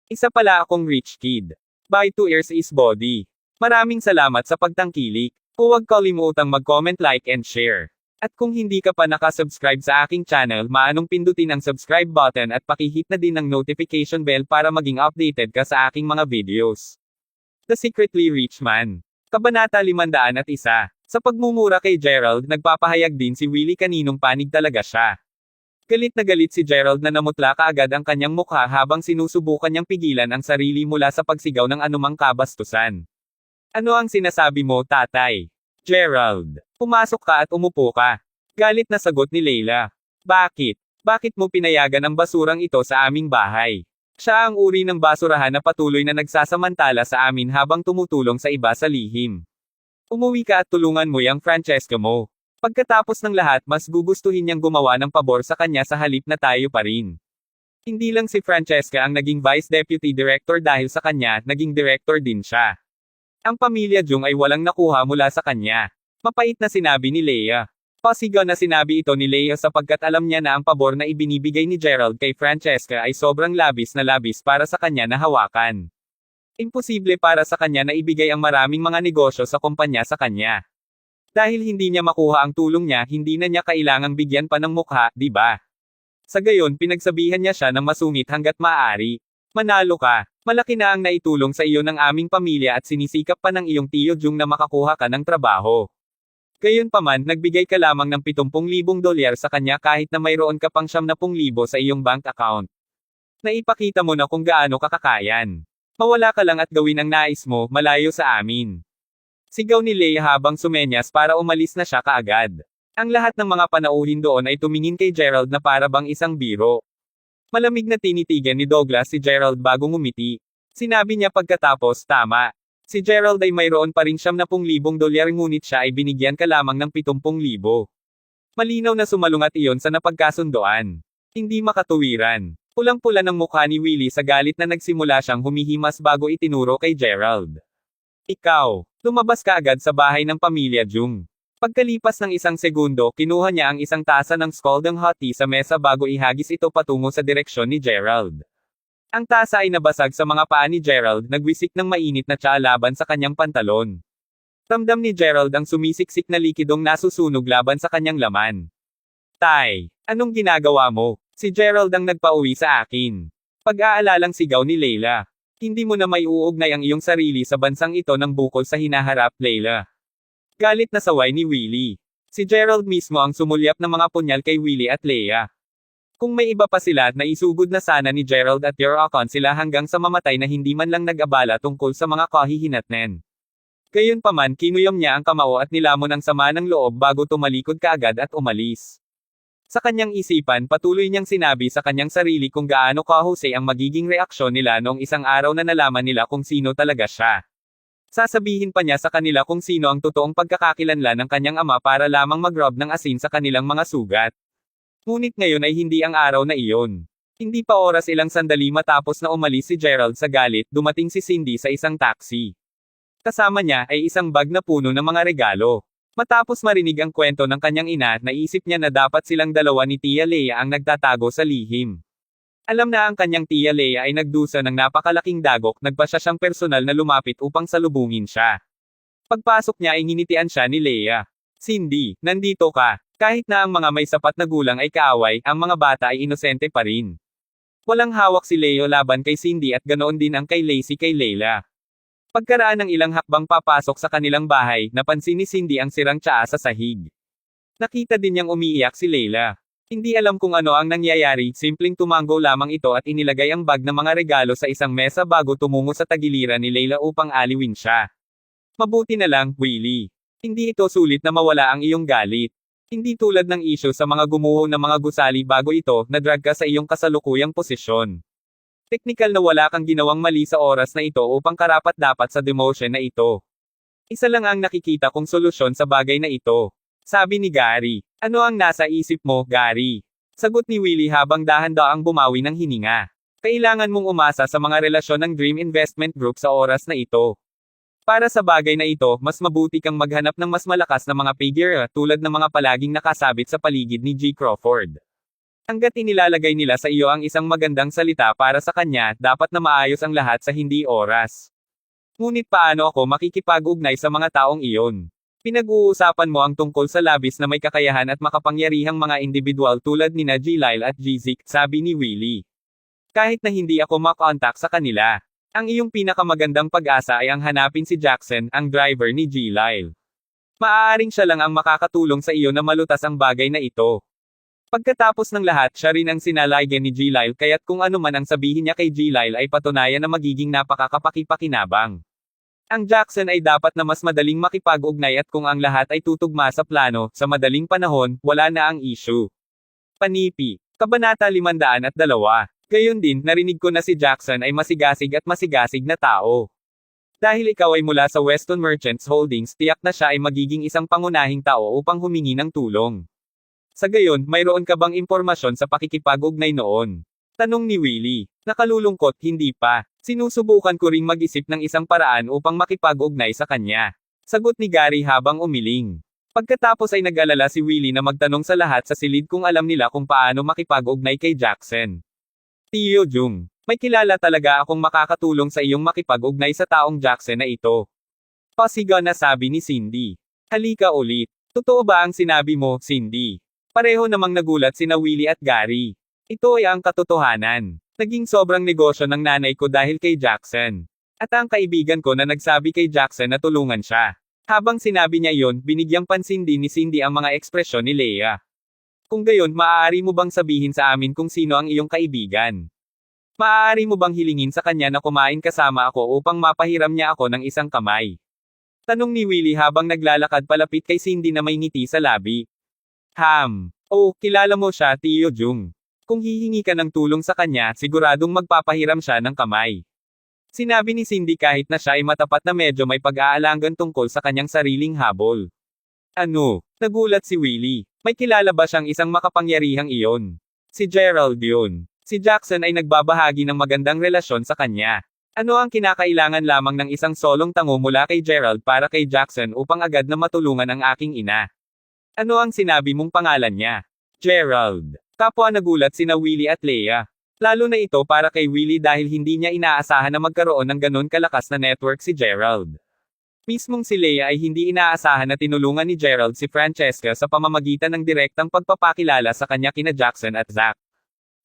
Isa pala akong rich kid. By 2 ears is body. Maraming salamat sa pagtangkilik. Huwag kalimutang mag-comment, like and share. At kung hindi ka pa nakasubscribe sa aking channel, maanong pindutin ang subscribe button at pakihit na din ang notification bell para maging updated ka sa aking mga videos. The Secretly Rich Man. Kabanata 501. Sa pagmumura kay Gerald, nagpapahayag din si Willie kaninong panig talaga siya. Galit na galit si Gerald na namutla kaagad ang kanyang mukha habang sinusubukan niyang pigilan ang sarili mula sa pagsigaw ng anumang kabastusan. Ano ang sinasabi mo, tatay? Gerald. Pumasok ka at umupo ka. Galit na sagot ni Leila. Bakit? Bakit mo pinayagan ang basurang ito sa aming bahay? Siya ang uri ng basurahan na patuloy na nagsasamantala sa amin habang tumutulong sa iba sa lihim. Umuwi ka at tulungan mo yung Francesca mo. Pagkatapos ng lahat, mas gugustuhin niyang gumawa ng pabor sa kanya sa halip na tayo pa rin. Hindi lang si Francesca ang naging Vice Deputy Director dahil sa kanya, naging Director din siya. Ang pamilya Jung ay walang nakuha mula sa kanya. Mapait na sinabi ni Leia. Pasigaw na sinabi ito ni Leia sapagkat alam niya na ang pabor na ibinibigay ni Gerald kay Francesca ay sobrang labis na labis para sa kanya na hawakan. Imposible para sa kanya na ibigay ang maraming mga negosyo sa kumpanya sa kanya. Dahil hindi niya makuha ang tulong niya, hindi na niya kailangang bigyan pa ng mukha, di ba? Sa gayon, pinagsabihan niya siya ng masungit hanggat maaari. Manalo ka. Malaki na ang naitulong sa iyo ng aming pamilya at sinisikap pa ng iyong tiyo Jung na makakuha ka ng trabaho. Gayunpaman, nagbigay ka lamang ng 70,000 dolyar sa kanya kahit na mayroon ka pang 70,000 sa iyong bank account. Naipakita mo na kung gaano ka kakayan. Mawala ka lang at gawin ang nais mo, malayo sa amin. Sigaw ni Leia habang sumenyas para umalis na siya kaagad. Ang lahat ng mga panauhin doon ay tumingin kay Gerald na para bang isang biro. Malamig na tinitigan ni Douglas si Gerald bago ngumiti. Sinabi niya pagkatapos, tama. Si Gerald ay mayroon pa rin 70,000 dolyar ngunit siya ay binigyan ka lamang ng 70,000. Malinaw na sumalungat iyon sa napagkasundoan. Hindi makatuwiran. Pulang-pula ng mukha ni Willie sa galit na nagsimula siyang humihimas bago itinuro kay Gerald. Ikaw, lumabas ka agad sa bahay ng pamilya Jung. Pagkalipas ng 1 segundo, kinuha niya ang isang tasa ng scalding hot tea sa mesa bago ihagis ito patungo sa direksyon ni Gerald. Ang tasa ay nabasag sa mga paa ni Gerald, nagwisik ng mainit na tsaa laban sa kanyang pantalon. Ramdam ni Gerald ang sumisiksik na likidong nasusunog laban sa kanyang laman. Tay, anong ginagawa mo? Si Gerald ang nagpauwi sa akin. Pag-aalalang sigaw ni Leila. Hindi mo na may uugnay ang iyong sarili sa bansang ito ng bukol sa hinaharap, Leila. Galit na saway ni Willie. Si Gerald mismo ang sumulyap ng mga punyal kay Willie at Leia. Kung may iba pa sila, naisugod na sana ni Gerald at Yorokon sila hanggang sa mamatay na hindi man lang nag-abala tungkol sa mga kahihinatnen. Gayunpaman, kinuyom niya ang kamao at nilamon ang sama ng loob bago tumalikod kaagad at umalis. Sa kanyang isipan, patuloy niyang sinabi sa kanyang sarili kung gaano kahusay ang magiging reaksyon nila noong isang araw na nalaman nila kung sino talaga siya. Sasabihin pa niya sa kanila kung sino ang totoong pagkakakilanlan ng kanyang ama para lamang mag-rub ng asin sa kanilang mga sugat. Ngunit ngayon ay hindi ang araw na iyon. Hindi pa oras ilang sandali matapos na umalis si Gerald sa galit, dumating si Cindy sa isang taxi. Kasama niya ay isang bag na puno ng mga regalo. Matapos marinig ang kwento ng kanyang ina, naisip niya na dapat silang dalawa ni Tia Leia ang nagtatago sa lihim. Alam na ang kanyang Tia Leia ay nagdusa ng napakalaking dagok, nagpasya siyang personal na lumapit upang salubungin siya. Pagpasok niya ay nginitian siya ni Leia. Cindy, nandito ka. Kahit na ang mga may sapat na gulang ay kaaway, ang mga bata ay inosente pa rin. Walang hawak si Leo laban kay Cindy at ganoon din ang kay Lacey kay Leila. Pagkaraan ng ilang hakbang papasok sa kanilang bahay, napansin ni Cindy ang sirang tsaa sa sahig. Nakita din niyang umiiyak si Leila. Hindi alam kung ano ang nangyayari, simpleng tumango lamang ito at inilagay ang bag ng mga regalo sa isang mesa bago tumungo sa tagiliran ni Leila upang aliwin siya. Mabuti na lang, Willie. Hindi ito sulit na mawala ang iyong galit. Hindi tulad ng isyu sa mga gumuho ng mga gusali bago ito, na-drag ka sa iyong kasalukuyang posisyon. Teknikal na wala kang ginawang mali sa oras na ito upang karapat-dapat sa demotion na ito. Isa lang ang nakikita kong solusyon sa bagay na ito. Sabi ni Gary. Ano ang nasa isip mo, Gary? Sagot ni Willie habang dahan-daang bumawi ng hininga. Kailangan mong umasa sa mga relasyon ng Dream Investment Group sa oras na ito. Para sa bagay na ito, mas mabuti kang maghanap ng mas malakas na mga figure tulad ng mga palaging nakasabit sa paligid ni G. Crawford. Hangga't inilalagay nila sa iyo ang isang magandang salita para sa kanya, dapat na maayos ang lahat sa hindi oras. Ngunit paano ako makikipag-ugnay sa mga taong iyon? Pinag-uusapan mo ang tungkol sa labis na may kakayahan at makapangyarihang mga individual tulad ni G-Lyle at G-Zik, sabi ni Willie. Kahit na hindi ako makontak sa kanila. Ang iyong pinakamagandang pag-asa ay ang hanapin si Jackson, ang driver ni G-Lyle. Maaaring siya lang ang makakatulong sa iyo na malutas ang bagay na ito. Pagkatapos ng lahat, siya rin ang sinalagyan ni G-Lyle, kaya't kung ano man ang sabihin niya kay G-Lyle ay patunayan na magiging napakakapakipakinabang. Ang Jackson ay dapat na mas madaling makipag-ugnay at kung ang lahat ay tutugma sa plano, sa madaling panahon, wala na ang issue. Panipi. Kabanata 502. Gayon din, narinig ko na si Jackson ay masigasig at masigasig na tao. Dahil ikaw ay mula sa Weston Merchants Holdings, tiyak na siya ay magiging isang pangunahing tao upang humingi ng tulong. Sa gayon, mayroon ka bang impormasyon sa pakikipag-ugnay noon? Tanong ni Willie. Nakalulungkot, hindi pa. Sinusubukan ko ring mag-isip ng isang paraan upang makipag-ugnay sa kanya. Sagot ni Gary habang umiling. Pagkatapos ay nag-alala si Willie na magtanong sa lahat sa silid kung alam nila kung paano makipag-ugnay kay Jackson. Tio Jung, may kilala talaga akong makakatulong sa iyong makipag-ugnay sa taong Jackson na ito. Pasigaw na sabi ni Cindy. Halika ulit. Totoo ba ang sinabi mo, Cindy? Pareho namang nagulat sina Willie at Gary. Ito ay ang katotohanan. Naging sobrang negosyo ng nanay ko dahil kay Jackson. At ang kaibigan ko na nagsabi kay Jackson na tulungan siya. Habang sinabi niya yon, binigyang pansin din ni Cindy ang mga ekspresyon ni Leah. Kung gayon, maaari mo bang sabihin sa amin kung sino ang iyong kaibigan? Maaari mo bang hilingin sa kanya na kumain kasama ako upang mapahiram niya ako ng isang kamay? Tanong ni Willie habang naglalakad palapit kay Cindy na may ngiti sa labi. Oh, kilala mo siya, Tio Jung. Kung hihingi ka ng tulong sa kanya, siguradong magpapahiram siya ng kamay. Sinabi ni Cindy kahit na siya ay matapat na medyo may pag-aalangan tungkol sa kanyang sariling habol. Ano? Nagulat si Willie. May kilala ba siyang isang makapangyarihang iyon? Si Gerald yun. Si Jackson ay nagbabahagi ng magandang relasyon sa kanya. Ano ang kinakailangan lamang ng isang solong tango mula kay Gerald para kay Jackson upang agad na matulungan ang aking ina? Ano ang sinabi mong pangalan niya? Gerald. Kapwa nagulat sina Willie at Leah. Lalo na ito para kay Willie dahil hindi niya inaasahan na magkaroon ng ganon kalakas na network si Gerald. Mismong si Leah ay hindi inaasahan na tinulungan ni Gerald si Francesca sa pamamagitan ng direktang pagpapakilala sa kanya kina Jackson at Zach.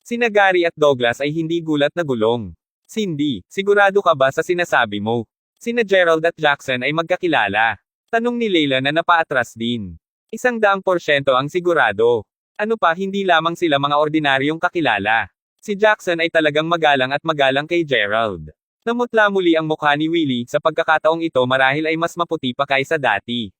Sina Gary at Douglas ay hindi gulat na gulong. Cindy, sigurado ka ba sa sinasabi mo? Sina Gerald at Jackson ay magkakilala. Tanong ni Leila na napaatras din. 100% ang sigurado. Ano pa, hindi lamang sila mga ordinaryong kakilala. Si Jackson ay talagang magalang at magalang kay Gerald. Namutla muli ang mukha ni Willie, sa pagkakataong ito marahil ay mas maputi pa kaysa dati.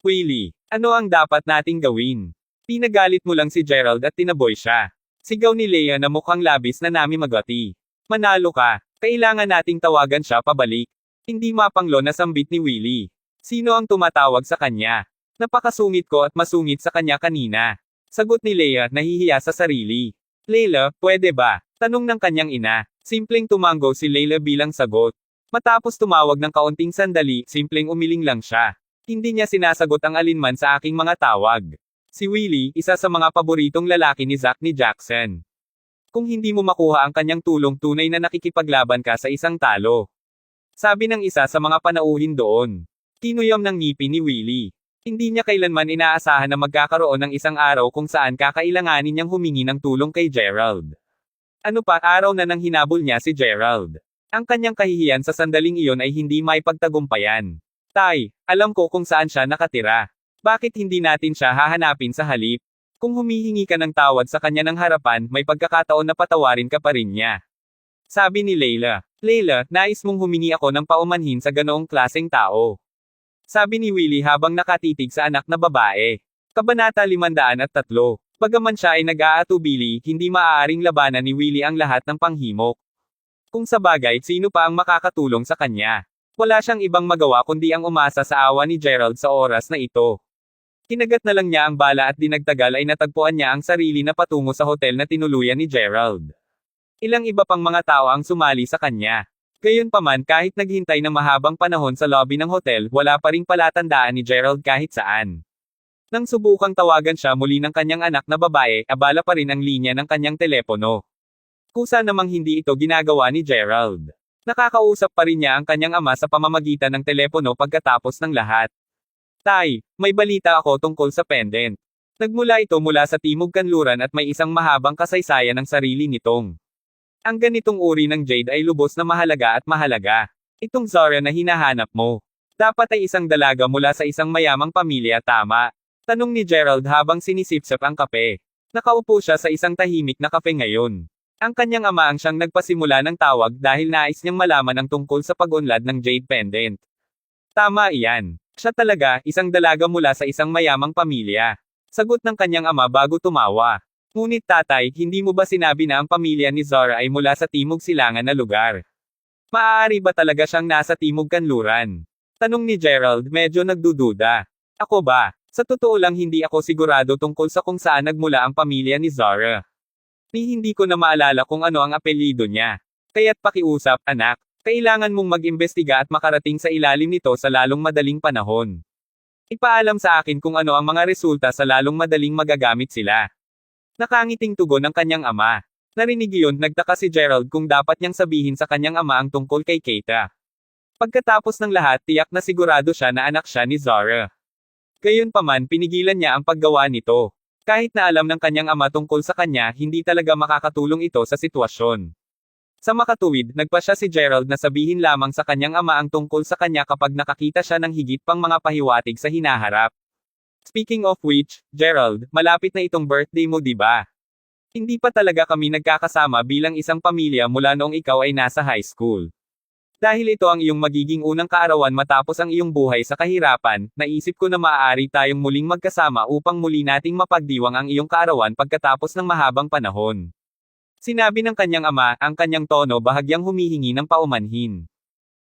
Willie, ano ang dapat nating gawin? Pinagalit mo lang si Gerald at tinaboy siya. Sigaw ni Leah na mukhang labis na namimagati. Manalo ka, kailangan nating tawagan siya pabalik. Hindi mapanglo na sambit ni Willie. Sino ang tumatawag sa kanya? Napakasungit ko at masungit sa kanya kanina. Sagot ni Leah, nahihiya sa sarili. Leila, pwede ba? Tanong ng kanyang ina. Simpleng tumanggo si Leila bilang sagot. Matapos tumawag ng kaunting sandali, simpleng umiling lang siya. Hindi niya sinasagot ang alinman sa aking mga tawag. Si Willie, isa sa mga paboritong lalaki ni Zach ni Jackson. Kung hindi mo makuha ang kanyang tulong, tunay na nakikipaglaban ka sa isang talo. Sabi ng isa sa mga panauhin doon. Kinuyam ng ngipin ni Willie. Hindi niya kailanman inaasahan na magkakaroon ng isang araw kung saan kakailanganin niyang humingi ng tulong kay Gerald. Ano pa, araw na nang hinabol niya si Gerald. Ang kanyang kahihiyan sa sandaling iyon ay hindi maipagtagumpayan. Tay, alam ko kung saan siya nakatira. Bakit hindi natin siya hahanapin sa halip? Kung humihingi ka ng tawad sa kanya ng harapan, may pagkakataon na patawarin ka pa rin niya. Sabi ni Leila. Leila, nais mong humingi ako ng paumanhin sa ganoong klaseng tao. Sabi ni Willie habang nakatitig sa anak na babae. Kabanata 503. Bagaman siya ay nag-aatubili, hindi maaaring labanan ni Willie ang lahat ng panghimok. Kung sa bagay, sino pa ang makakatulong sa kanya? Wala siyang ibang magawa kundi ang umasa sa awa ni Gerald sa oras na ito. Kinagat na lang niya ang bala at dinagtagal ay natagpuan niya ang sarili na patungo sa hotel na tinuluyan ni Gerald. Ilang iba pang mga tao ang sumali sa kanya. Gayunpaman, kahit naghintay ng mahabang panahon sa lobby ng hotel, wala pa ring palatandaan ni Gerald kahit saan. Nang subukang tawagan siya muli ng kanyang anak na babae, abala pa rin ang linya ng kanyang telepono. Kusa namang hindi ito ginagawa ni Gerald. Nakakausap pa rin niya ang kanyang ama sa pamamagitan ng telepono pagkatapos ng lahat. Tay, may balita ako tungkol sa pendant. Nagmula ito mula sa Timog Kanluran at may isang mahabang kasaysayan ng sarili nitong. Ang ganitong uri ng jade ay lubos na mahalaga at mahalaga. Itong Zara na hinahanap mo. Dapat ay isang dalaga mula sa isang mayamang pamilya, tama? Tanong ni Gerald habang sinisipsip ang kape. Nakaupo siya sa isang tahimik na kape ngayon. Ang kanyang ama ang siyang nagpasimula ng tawag dahil nais niyang malaman ang tungkol sa pag-unlad ng jade pendant. Tama iyan. Siya talaga, isang dalaga mula sa isang mayamang pamilya. Sagot ng kanyang ama bago tumawa. Ngunit tatay, hindi mo ba sinabi na ang pamilya ni Zara ay mula sa Timog Silangan na lugar? Maaari ba talaga siyang nasa Timog Kanluran? Tanong ni Gerald, medyo nagdududa. Ako ba? Sa totoo lang hindi ako sigurado tungkol sa kung saan nagmula ang pamilya ni Zara. Hindi ko na maalala kung ano ang apelyido niya. Kaya't pakiusap, anak. Kailangan mong mag-imbestiga at makarating sa ilalim nito sa lalong madaling panahon. Ipaalam sa akin kung ano ang mga resulta sa lalong madaling magagamit sila. Nakangiting tugon ng kanyang ama. Narinig iyon, nagtaka si Gerald kung dapat niyang sabihin sa kanyang ama ang tungkol kay Keita. Pagkatapos ng lahat, tiyak na sigurado siya na anak siya ni Zara. Gayunpaman, pinigilan niya ang paggawa nito. Kahit na alam ng kanyang ama tungkol sa kanya, hindi talaga makakatulong ito sa sitwasyon. Sa makatuwid, nagpa siya si Gerald na sabihin lamang sa kanyang ama ang tungkol sa kanya kapag nakakita siya ng higit pang mga pahiwatig sa hinaharap. Speaking of which, Gerald, malapit na itong birthday mo, di ba? Hindi pa talaga kami nagkakasama bilang isang pamilya mula noong ikaw ay nasa high school. Dahil ito ang iyong magiging unang kaarawan matapos ang iyong buhay sa kahirapan, naisip ko na maaari tayong muling magkasama upang muli nating mapagdiwang ang iyong kaarawan pagkatapos ng mahabang panahon. Sinabi ng kanyang ama, ang kanyang tono bahagyang humihingi ng paumanhin.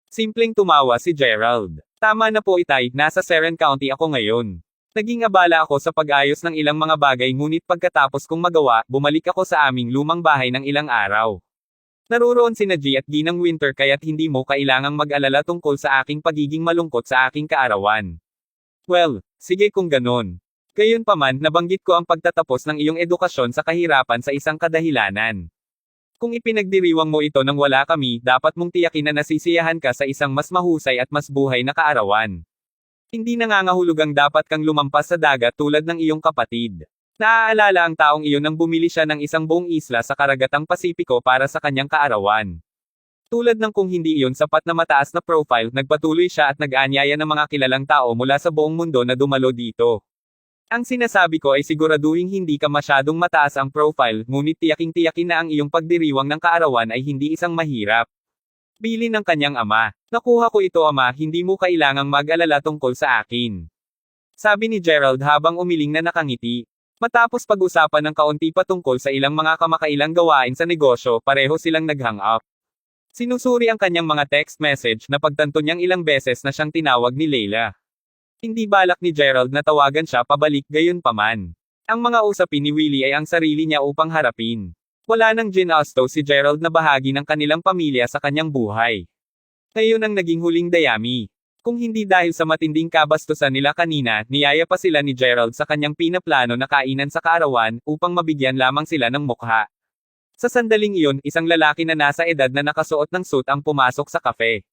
Simpleng tumawa si Gerald. Tama na po itay, nasa Seren County ako ngayon. Naging abala ako sa pag-ayos ng ilang mga bagay ngunit pagkatapos kong magawa, bumalik ako sa aming lumang bahay ng ilang araw. Naruroon sina G at Ginang Winter kaya't hindi mo kailangang mag-alala tungkol sa aking pagiging malungkot sa aking kaarawan. Well, sige kung ganon. Gayunpaman, nabanggit ko ang pagtatapos ng iyong edukasyon sa kahirapan sa isang kadahilanan. Kung ipinagdiriwang mo ito nang wala kami, dapat mong tiyakin na nasisiyahan ka sa isang mas mahusay at mas buhay na kaarawan. Hindi nangangahulugang dapat kang lumampas sa dagat tulad ng iyong kapatid. Naaalala ang taong iyon nang bumili siya ng isang buong isla sa karagatang Pasipiko para sa kanyang kaarawan. Tulad ng kung hindi iyon sapat na mataas na profile, nagpatuloy siya at nag-anyaya ng mga kilalang tao mula sa buong mundo na dumalo dito. Ang sinasabi ko ay siguraduhin hindi ka masyadong mataas ang profile, ngunit tiyaking-tiyakin na ang iyong pagdiriwang ng kaarawan ay hindi isang mahirap. Bili ng kanyang ama. Nakuha ko ito ama, hindi mo kailangang mag-alala tungkol sa akin. Sabi ni Gerald habang umiling na nakangiti. Matapos pag-usapan ng kaunti patungkol sa ilang mga kamakailang gawain sa negosyo, pareho silang nag-hang up. Sinusuri ang kanyang mga text message na pagtanto niyang ilang beses na siyang tinawag ni Leila. Hindi balak ni Gerald na tawagan siya pabalik gayunpaman. Ang mga usapin ni Willie ay ang sarili niya upang harapin. Wala nang ginusto si Gerald na bahagi ng kanilang pamilya sa kanyang buhay. Ngayon ang naging huling dayami. Kung hindi dahil sa matinding kabastusan nila kanina, niyaya pa sila ni Gerald sa kanyang pinaplano na kainan sa kaarawan, upang mabigyan lamang sila ng mukha. Sa sandaling iyon, isang lalaki na nasa edad na nakasuot ng suit ang pumasok sa kafe.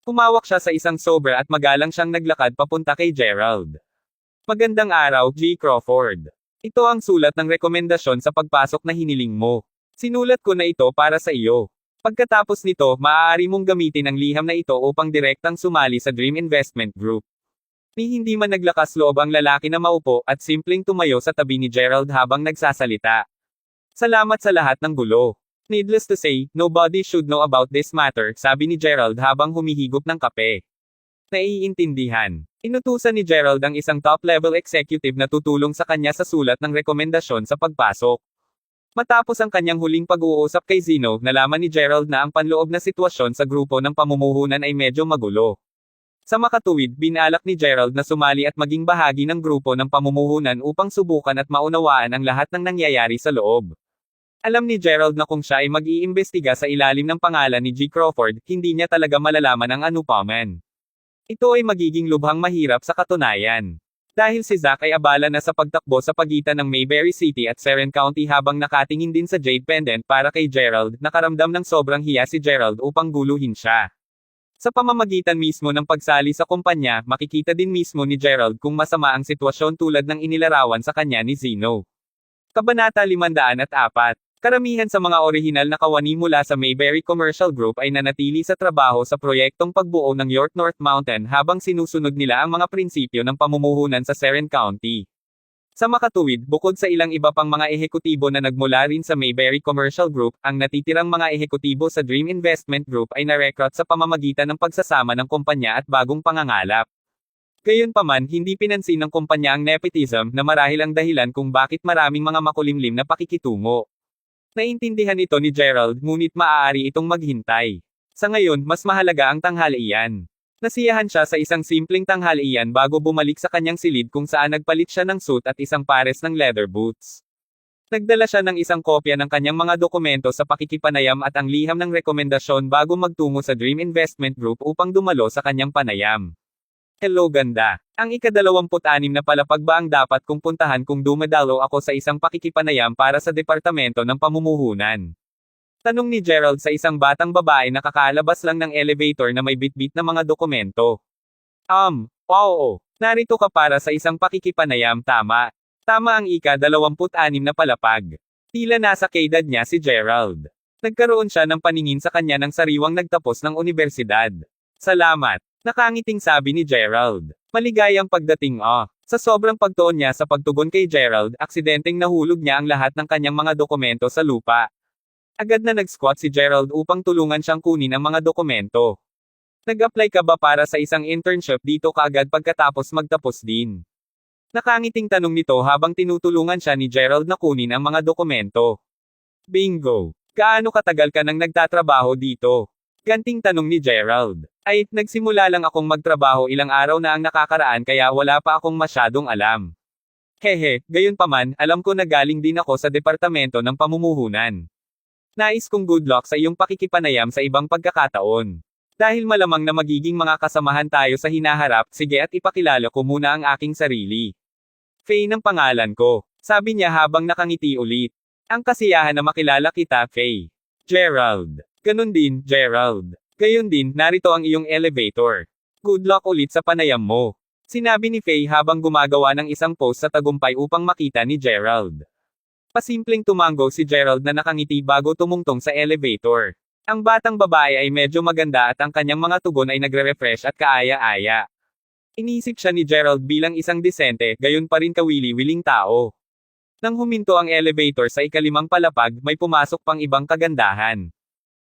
Humawak siya sa isang sober at magalang siyang naglakad papunta kay Gerald. Magandang araw, G. Crawford. Ito ang sulat ng rekomendasyon sa pagpasok na hiniling mo. Sinulat ko na ito para sa iyo. Pagkatapos nito, maaari mong gamitin ang liham na ito upang direktang sumali sa Dream Investment Group. Hindi man naglakas loob ang lalaki na maupo at simpleng tumayo sa tabi ni Gerald habang nagsasalita. Salamat sa lahat ng gulo. Needless to say, nobody should know about this matter, sabi ni Gerald habang humihigop ng kape. Naiintindihan. Inutusan ni Gerald ang isang top-level executive na tutulong sa kanya sa sulat ng rekomendasyon sa pagpasok. Matapos ang kanyang huling pag-uusap kay Zeno, nalaman ni Gerald na ang panloob na sitwasyon sa grupo ng pamumuhunan ay medyo magulo. Sa makatuwid, binalak ni Gerald na sumali at maging bahagi ng grupo ng pamumuhunan upang subukan at maunawaan ang lahat ng nangyayari sa loob. Alam ni Gerald na kung siya ay mag-iimbestiga sa ilalim ng pangalan ni G. Crawford, hindi niya talaga malalaman ang anupaman. Ito ay magiging lubhang mahirap sa katunayan. Dahil si Zack ay abala na sa pagtakbo sa pagitan ng Mayberry City at Seren County habang nakatingin din sa Jade Pendant para kay Gerald, nakaramdam ng sobrang hiya si Gerald upang guluhin siya. Sa pamamagitan mismo ng pagsali sa kumpanya, makikita din mismo ni Gerald kung masama ang sitwasyon tulad ng inilarawan sa kanya ni Zeno. Kabanata 504. Karamihan sa mga orihinal na kawani mula sa Mayberry Commercial Group ay nanatili sa trabaho sa proyektong pagbuo ng York North Mountain habang sinusunod nila ang mga prinsipyo ng pamumuhunan sa Seren County. Sa makatuwid, bukod sa ilang iba pang mga ehekutibo na nagmula rin sa Mayberry Commercial Group, ang natitirang mga ehekutibo sa Dream Investment Group ay narekrut sa pamamagitan ng pagsasama ng kumpanya at bagong pangangalap. Gayunpaman, hindi pinansin ng kumpanya ang nepotism na marahil ang dahilan kung bakit maraming mga makulimlim na pakikitungo. Naintindihan ito ni Gerald, ngunit maaari itong maghintay. Sa ngayon, mas mahalaga ang tanghalian. Nasiyahan siya sa isang simpleng tanghalian bago bumalik sa kanyang silid kung saan nagpalit siya ng suit at isang pares ng leather boots. Nagdala siya ng isang kopya ng kanyang mga dokumento sa pakikipanayam at ang liham ng rekomendasyon bago magtungo sa Dream Investment Group upang dumalo sa kanyang panayam. Hello ganda. Ang ika-26 na palapag ba ang dapat kong puntahan kung dumadalo ako sa isang pakikipanayam para sa Departamento ng Pamumuhunan? Tanong ni Gerald sa isang batang babae na kakalabas lang ng elevator na may bitbit na mga dokumento. Oo. Narito ka para sa isang pakikipanayam, tama. Tama ang ika-26 na palapag. Tila nasa kaedad niya si Gerald. Nagkaroon siya ng paningin sa kanya ng sariwang nagtapos ng unibersidad. Salamat. Nakangiting sabi ni Gerald. Maligayang pagdating Sa sobrang pagtuon niya sa pagtugon kay Gerald, aksidenteng nahulog niya ang lahat ng kanyang mga dokumento sa lupa. Agad na nag-squat si Gerald upang tulungan siyang kunin ang mga dokumento. Nag-apply ka ba para sa isang internship dito kaagad pagkatapos magtapos din? Nakangiting tanong nito habang tinutulungan siya ni Gerald na kunin ang mga dokumento. Bingo! Gaano katagal ka nang nagtatrabaho dito? Ganting tanong ni Gerald. Ay, nagsimula lang akong magtrabaho ilang araw na ang nakakaraan kaya wala pa akong masyadong alam. Hehe, gayunpaman, alam ko na galing din ako sa Departamento ng Pamumuhunan. Nais kong good luck sa iyong pakikipanayam sa ibang pagkakataon. Dahil malamang na magiging mga kasamahan tayo sa hinaharap, sige at ipakilala ko muna ang aking sarili. Faye ng pangalan ko. Sabi niya habang nakangiti ulit. Ang kasiyahan na makilala kita, Faye. Gerald. Ganun din, Gerald. Gayon din, narito ang iyong elevator. Good luck ulit sa panayam mo. Sinabi ni Faye habang gumagawa ng isang pose sa tagumpay upang makita ni Gerald. Pasimpleng tumango si Gerald na nakangiti bago tumungtong sa elevator. Ang batang babae ay medyo maganda at ang kanyang mga tugon ay nagre-refresh at kaaya-aya. Inisip siya ni Gerald bilang isang disente, gayon pa rin kawili-wiling tao. Nang huminto ang elevator sa ikalimang palapag, may pumasok pang ibang kagandahan.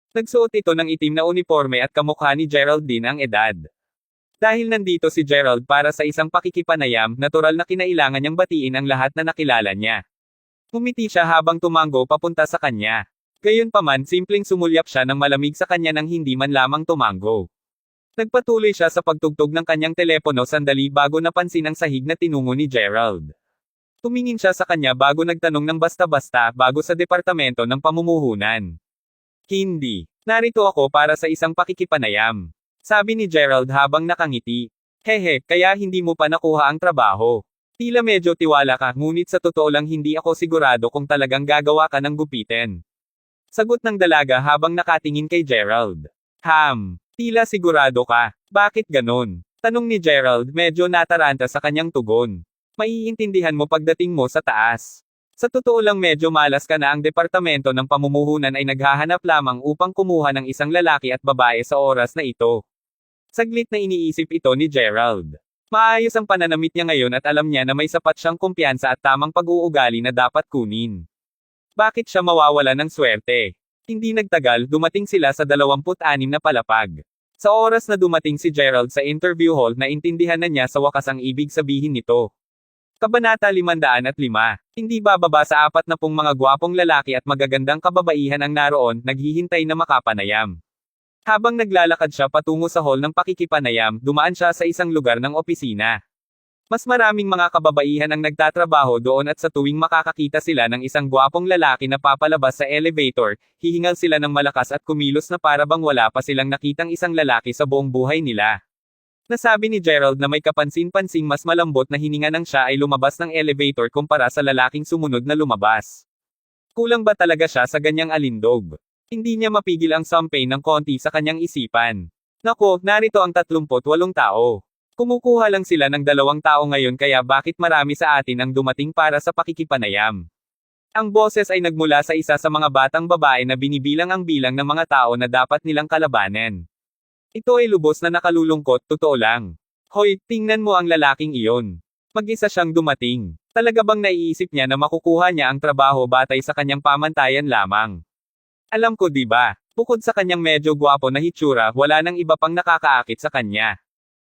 Nagsuot ito ng itim na uniforme at kamukha ni Gerald din ang edad. Dahil nandito si Gerald para sa isang pakikipanayam, natural na kinailangan niyang batiin ang lahat na nakilala niya. Ngumiti siya habang tumango papunta sa kanya. Gayunpaman, simpleng sumulyap siya ng malamig sa kanya nang hindi man lamang tumango. Nagpatuloy siya sa pagtugtog ng kanyang telepono sandali bago napansin ang sahig na tinungo ni Gerald. Tumingin siya sa kanya bago nagtanong ng basta-basta bago sa Departamento ng Pamumuhunan. Hindi. Narito ako para sa isang pakikipanayam. Sabi ni Gerald habang nakangiti. Hehe, kaya hindi mo pa nakuha ang trabaho. Tila medyo tiwala ka, ngunit sa totoo lang hindi ako sigurado kung talagang gagawa ka ng gupitin. Sagot ng dalaga habang nakatingin kay Gerald. Tila sigurado ka. Bakit ganon? Tanong ni Gerald, medyo nataranta sa kanyang tugon. Maiintindihan mo pagdating mo sa taas. Sa totoo lang medyo malas ka na ang Departamento ng Pamumuhunan ay naghahanap lamang upang kumuha ng isang lalaki at babae sa oras na ito. Saglit na iniisip ito ni Gerald. Maayos ang pananamit niya ngayon at alam niya na may sapat siyang kumpiyansa at tamang pag-uugali na dapat kunin. Bakit siya mawawala ng swerte? Hindi nagtagal, dumating sila sa 26 na palapag. Sa oras na dumating si Gerald sa interview hall, naintindihan na niya sa wakas ang ibig sabihin nito. Kabanata 505. Hindi bababa sa 40 mga gwapong lalaki at magagandang kababaihan ang naroon, naghihintay na makapanayam. Habang naglalakad siya patungo sa hall ng pakikipanayam, dumaan siya sa isang lugar ng opisina. Mas maraming mga kababaihan ang nagtatrabaho doon at sa tuwing makakakita sila ng isang gwapong lalaki na papalabas sa elevator, hihingal sila ng malakas at kumilos na para bang wala pa silang nakitang isang lalaki sa buong buhay nila. Nasabi ni Gerald na may kapansin-pansing mas malambot na hininga nang siya ay lumabas ng elevator kumpara sa lalaking sumunod na lumabas. Kulang ba talaga siya sa ganyang alindog? Hindi niya mapigil ang sampay ng konti sa kanyang isipan. Nako, narito ang 38 tao. Kumukuha lang sila ng 2 tao ngayon kaya bakit marami sa atin ang dumating para sa pakikipanayam? Ang boses ay nagmula sa isa sa mga batang babae na binibilang ang bilang ng mga tao na dapat nilang kalabanan. Ito ay lubos na nakalulungkot, totoo lang. Hoy, tingnan mo ang lalaking iyon. Mag-isa siyang dumating. Talaga bang naiisip niya na makukuha niya ang trabaho batay sa kanyang pamantayan lamang? Alam ko, di ba? Bukod sa kanyang medyo gwapo na hitsura, wala nang iba pang nakakaakit sa kanya.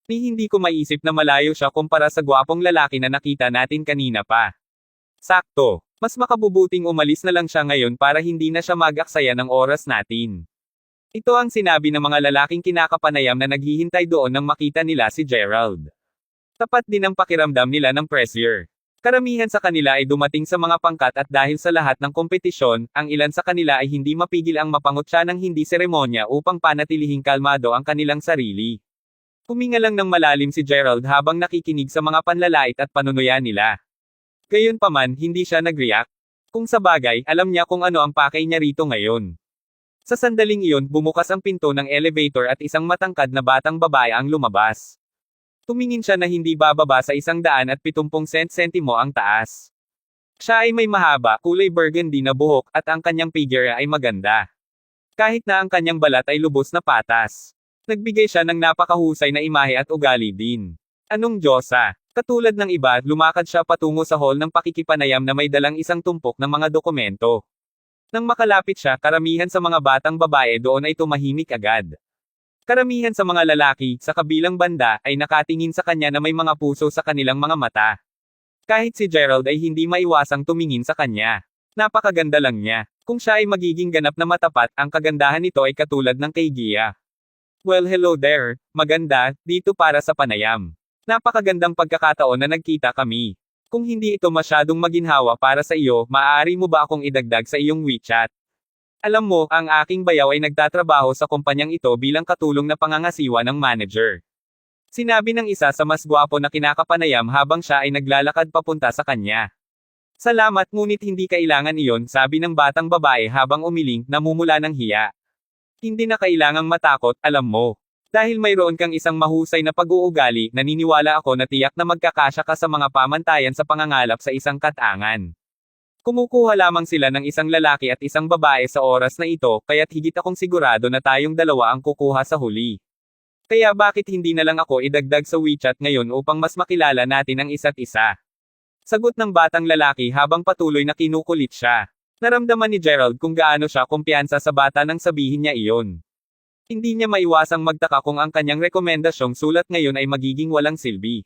Hindi ko maisip na malayo siya kumpara sa gwapong lalaki na nakita natin kanina pa. Sakto. Mas makabubuting umalis na lang siya ngayon para hindi na siya mag-aksaya ng oras natin. Ito ang sinabi ng mga lalaking kinakapanayam na naghihintay doon nang makita nila si Gerald. Tapat din ang pakiramdam nila ng pressure. Karamihan sa kanila ay dumating sa mga pangkat at dahil sa lahat ng kompetisyon, ang ilan sa kanila ay hindi mapigil ang mapangutya ng hindi seremonya upang panatilihing kalmado ang kanilang sarili. Huminga lang ng malalim si Gerald habang nakikinig sa mga panlalait at panunuya nila. Gayunpaman, hindi siya nag-react. Kung sa bagay, alam niya kung ano ang pakay niya rito ngayon. Sa sandaling iyon, bumukas ang pinto ng elevator at isang matangkad na batang babae ang lumabas. Tumingin siya na hindi bababa sa 170 sentimo ang taas. Siya ay may mahaba, kulay burgundy na buhok, at ang kanyang figure ay maganda. Kahit na ang kanyang balat ay lubos na patas. Nagbigay siya ng napakahusay na imahe at ugali din. Anong Diyosa? Katulad ng iba, lumakad siya patungo sa hall ng pakikipanayam na may dalang isang tumpok ng mga dokumento. Nang makalapit siya, karamihan sa mga batang babae doon ay tumahimik agad. Karamihan sa mga lalaki, sa kabilang banda, ay nakatingin sa kanya na may mga puso sa kanilang mga mata. Kahit si Gerald ay hindi maiwasang tumingin sa kanya. Napakaganda lang niya. Kung siya ay magiging ganap na matapat, ang kagandahan nito ay katulad ng kay Gia. Well, hello there. Maganda, dito para sa panayam. Napakagandang pagkakataon na nagkita kami. Kung hindi ito masyadong maginhawa para sa iyo, maaari mo ba akong idagdag sa iyong WeChat? Alam mo, ang aking bayaw ay nagtatrabaho sa kumpanyang ito bilang katulong na pangangasiwa ng manager. Sinabi ng isa sa mas gwapo na kinakapanayam habang siya ay naglalakad papunta sa kanya. Salamat, ngunit hindi kailangan iyon, sabi ng batang babae habang umiling, namumula ng hiya. Hindi na kailangang matakot, alam mo. Dahil mayroon kang isang mahusay na pag-uugali, naniniwala ako na tiyak na magkakasya ka sa mga pamantayan sa pangangalap sa isang katangan. Kumukuha lamang sila ng isang lalaki at isang babae sa oras na ito, kaya't higit akong sigurado na tayong dalawa ang kukuha sa huli. Kaya bakit hindi na lang ako idagdag sa WeChat ngayon upang mas makilala natin ang isa't isa? Sagot ng batang lalaki habang patuloy na kinukulit siya. Naramdaman ni Gerald kung gaano siya kumpiyansa sa bata nang sabihin niya iyon. Hindi niya maiwasang magtaka kung ang kanyang rekomendasyong sulat ngayon ay magiging walang silbi.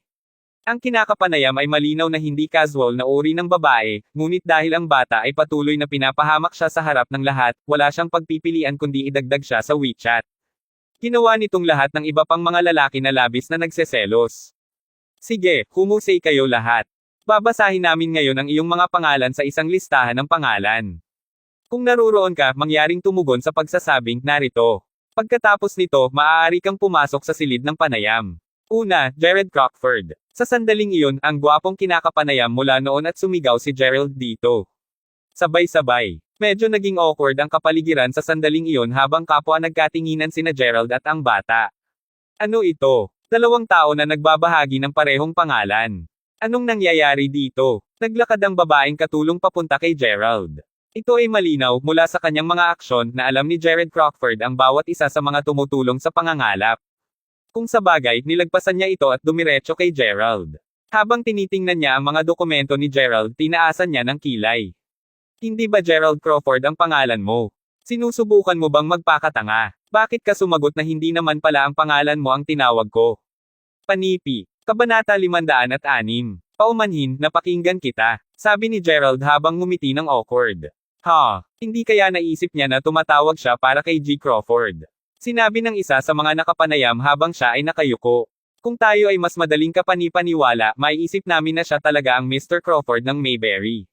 Ang kinakapanayam ay malinaw na hindi casual na uri ng babae, ngunit dahil ang bata ay patuloy na pinapahamak siya sa harap ng lahat, wala siyang pagpipilian kundi idagdag siya sa WeChat. Ginawa nitong lahat ng iba pang mga lalaki na labis na nagseselos. Sige, humusay kayo lahat. Babasahin namin ngayon ang iyong mga pangalan sa isang listahan ng pangalan. Kung naruroon ka, mangyaring tumugon sa pagsasabing, narito. Pagkatapos nito, maaari kang pumasok sa silid ng panayam. Una, Jared Crockford. Sa sandaling iyon, ang gwapong kinakapanayam mula noon at sumigaw si Gerald dito. Sabay-sabay. Medyo naging awkward ang kapaligiran sa sandaling iyon habang kapwa nagkatinginan sina Gerald at ang bata. Ano ito? 2 tao na nagbabahagi ng parehong pangalan. Anong nangyayari dito? Naglakad ang babaeng katulong papunta kay Gerald. Ito ay malinaw mula sa kanyang mga aksyon na alam ni Jared Crockford ang bawat isa sa mga tumutulong sa pangangalap. Kung sa bagay, nilagpasan niya ito at dumiretso kay Gerald. Habang tinitingnan niya ang mga dokumento ni Gerald, tinaasan niya ng kilay. Hindi ba Gerald Crawford ang pangalan mo? Sinusubukan mo bang magpakatanga? Bakit ka sumagot na hindi naman pala ang pangalan mo ang tinawag ko? Panipi. Kabanata 506. Paumanhin, napakinggan kita. Sabi ni Gerald habang ngumiti ng awkward. Hindi kaya naisip niya na tumatawag siya para kay G. Crawford? Sinabi ng isa sa mga nakapanayam habang siya ay nakayuko. Kung tayo ay mas madaling kapanipaniwala, maiisip namin na siya talaga ang Mr. Crawford ng Mayberry.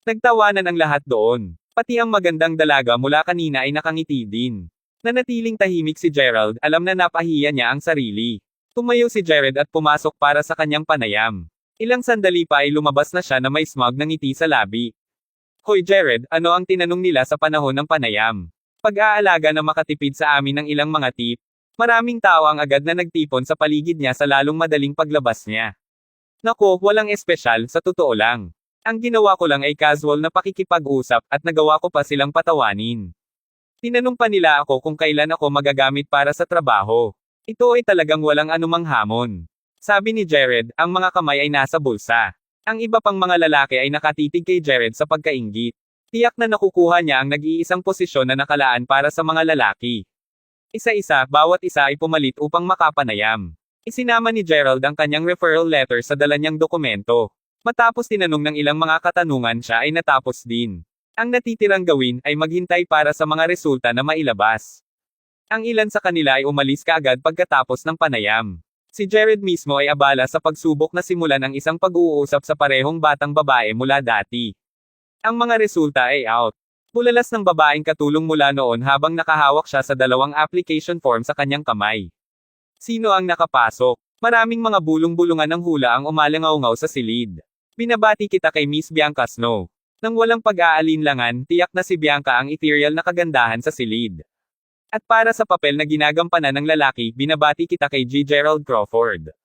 Nagtawanan ang lahat doon. Pati ang magandang dalaga mula kanina ay nakangiti din. Nanatiling tahimik si Gerald, alam na napahiya niya ang sarili. Tumayo si Jared at pumasok para sa kanyang panayam. Ilang sandali pa ay lumabas na siya na may smug na ngiti sa labi. Hoy Jared, ano ang tinanong nila sa panahon ng panayam? Pag-aalaga na makatipid sa amin ng ilang mga tip. Maraming tao ang agad na nagtipon sa paligid niya sa lalong madaling paglabas niya. Nako, walang espesyal, sa totoo lang. Ang ginawa ko lang ay casual na pakikipag-usap at nagawa ko pa silang patawanin. Tinanong pa nila ako kung kailan ako magagamit para sa trabaho. Ito ay talagang walang anumang hamon. Sabi ni Jared, ang mga kamay ay nasa bulsa. Ang iba pang mga lalaki ay nakatitig kay Jared sa pagkainggit. Tiyak na nakukuha niya ang nag-iisang posisyon na nakalaan para sa mga lalaki. Isa-isa, bawat isa ay pumalit upang makapanayam. Isinama ni Gerald ang kanyang referral letter sa dala niyang dokumento. Matapos tinanong ng ilang mga katanungan siya ay natapos din. Ang natitirang gawin ay maghintay para sa mga resulta na mailabas. Ang ilan sa kanila ay umalis kaagad pagkatapos ng panayam. Si Jared mismo ay abala sa pagsubok na simulan ang isang pag-uusap sa parehong batang babae mula dati. Ang mga resulta ay out. Bulalas ng babaeng katulong mula noon habang nakahawak siya sa dalawang application form sa kanyang kamay. Sino ang nakapasok? Maraming mga bulong-bulungan ng hula ang umalangaw-ngaw sa silid. Binabati kita kay Miss Bianca Snow. Nang walang pag-aalinlangan, tiyak na si Bianca ang ethereal na kagandahan sa silid. At para sa papel na ginagampanan ng lalaki, binabati kita kay G. Gerald Crawford.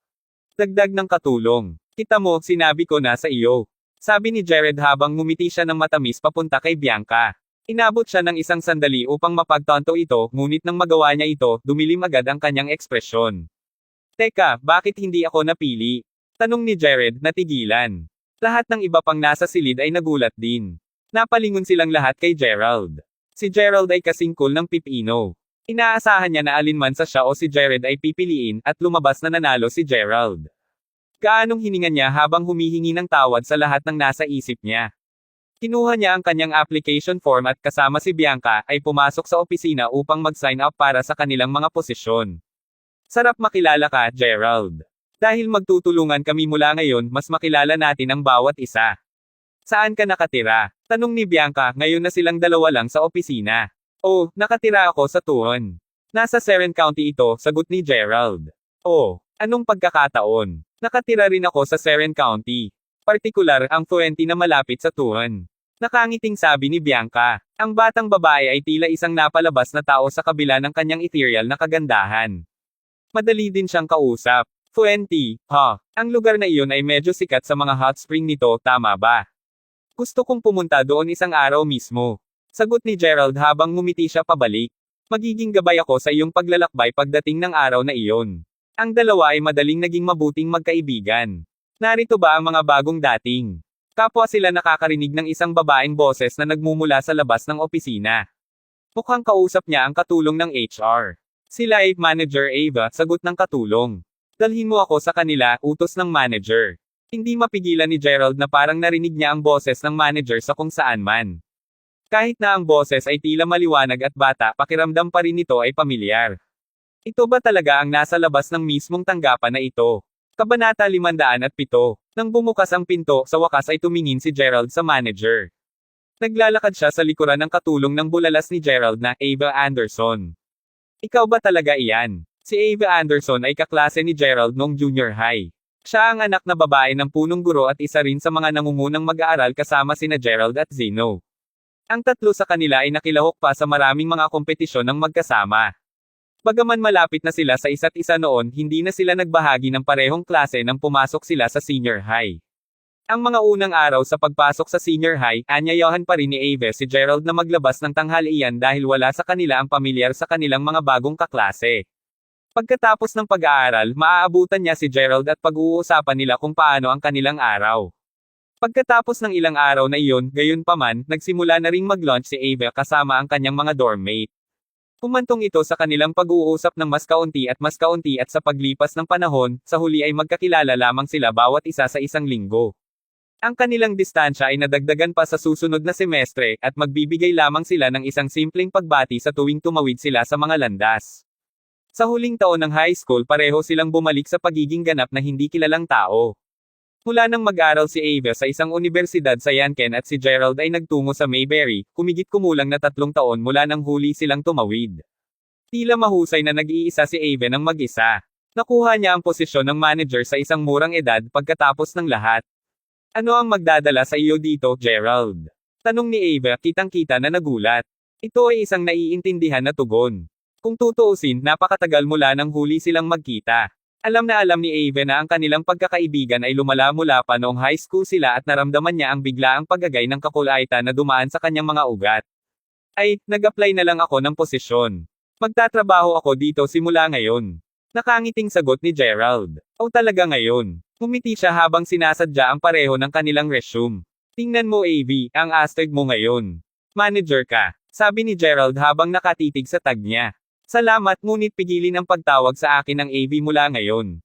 Dagdag ng katulong. Kita mo, sinabi ko na sa iyo. Sabi ni Jared habang ngumiti siya ng matamis papunta kay Bianca. Inabot siya ng isang sandali upang mapagtanto ito, ngunit nang magawa niya ito, dumilim agad ang kanyang ekspresyon. Teka, bakit hindi ako napili? Tanong ni Jared, natigilan. Lahat ng iba pang nasa silid ay nagulat din. Napalingon silang lahat kay Gerald. Si Gerald ay kasing cool ng pipino. Inaasahan niya na alinman sa siya o si Jared ay pipiliin, at lumabas na nanalo si Gerald. Gaanong hininga niya habang humihingi ng tawad sa lahat ng nasa isip niya. Kinuha niya ang kanyang application form at kasama si Bianca ay pumasok sa opisina upang mag-sign up para sa kanilang mga posisyon. Sarap makilala ka, Gerald. Dahil magtutulungan kami mula ngayon, mas makilala natin ang bawat isa. Saan ka nakatira? Tanong ni Bianca, ngayon na silang dalawa lang sa opisina. Oh, nakatira ako sa Tuon. Nasa Seren County ito, sagot ni Gerald. Oh, anong pagkakataon? Nakatira rin ako sa Seren County. Partikular, ang 20 na malapit sa Tuon. Nakangiting sabi ni Bianca. Ang batang babae ay tila isang napalabas na tao sa kabila ng kanyang ethereal na kagandahan. Madali din siyang kausap. 20, Ang lugar na iyon ay medyo sikat sa mga hot spring nito, tama ba? Gusto kong pumunta doon isang araw mismo. Sagot ni Gerald habang ngumiti siya pabalik. Magiging gabay ako sa iyong paglalakbay pagdating ng araw na iyon. Ang dalawa ay madaling naging mabuting magkaibigan. Narito ba ang mga bagong dating? Kapwa sila nakakarinig ng isang babaeng boses na nagmumula sa labas ng opisina. Mukhang kausap niya ang katulong ng HR. Sila ay Manager Ava, sagot ng katulong. Dalhin mo ako sa kanila, utos ng manager. Hindi mapigilan ni Gerald na parang narinig niya ang boses ng manager sa kung saan man. Kahit na ang boses ay tila maliwanag at bata, pakiramdam pa rin ito ay pamilyar. Ito ba talaga ang nasa labas ng mismong tanggapan na ito? Kabanata 507. Nang bumukas ang pinto, sa wakas ay tumingin si Gerald sa manager. Naglalakad siya sa likuran ng katulong ng bulalas ni Gerald na Ava Anderson. Ikaw ba talaga iyan? Si Ava Anderson ay kaklase ni Gerald noong junior high. Siya ang anak na babae ng punong guro at isa rin sa mga nangungunang mag-aaral kasama sina Gerald at Zeno. Ang tatlo sa kanila ay nakilahok pa sa maraming mga kompetisyon ng magkasama. Bagaman malapit na sila sa isa't isa noon, hindi na sila nagbahagi ng parehong klase nang pumasok sila sa senior high. Ang mga unang araw sa pagpasok sa senior high, anyayahan pa rin ni Ava si Gerald na maglabas ng tanghalian dahil wala sa kanila ang pamilyar sa kanilang mga bagong kaklase. Pagkatapos ng pag-aaral, maaabutan niya si Gerald at pag-uusapan nila kung paano ang kanilang araw. Pagkatapos ng ilang araw na iyon, gayunpaman, nagsimula na ring mag-lunch si Ava kasama ang kanyang mga dormmate. Humantong ito sa kanilang pag-uusap ng mas kaunti at sa paglipas ng panahon, sa huli ay magkakilala lamang sila bawat isa sa isang linggo. Ang kanilang distansya ay nadagdagan pa sa susunod na semestre, at magbibigay lamang sila ng isang simpleng pagbati sa tuwing tumawid sila sa mga landas. Sa huling taon ng high school pareho silang bumalik sa pagiging ganap na hindi kilalang tao. Mula nang mag-aral si Ava sa isang unibersidad sa Yanken at si Gerald ay nagtungo sa Mayberry, kumigit kumulang na 3 taon mula nang huli silang tumawid. Tila mahusay na nag-iisa si Ava ng mag-isa. Nakuha niya ang posisyon ng manager sa isang murang edad pagkatapos ng lahat. Ano ang magdadala sa iyo dito, Gerald? Tanong ni Ava, kitang-kita na nagulat. Ito ay isang naiintindihan na tugon. Kung tutuusin, napakatagal mula nang huli silang magkita. Alam na alam ni Ava na ang kanilang pagkakaibigan ay lumala mula pa noong high school sila at naramdaman niya ang biglaang paggagay ng kakulaitan na dumaan sa kanyang mga ugat. Ay, nag-apply na lang ako ng posisyon. Magtatrabaho ako dito simula ngayon. Nakangiting sagot ni Gerald. O talaga ngayon? Ngumiti siya habang sinasadya ang pareho ng kanilang resume. Tingnan mo AV, ang astig mo ngayon. Manager ka, sabi ni Gerald habang nakatitig sa tag niya. Salamat, ngunit pigilin ang pagtawag sa akin ng AV mula ngayon.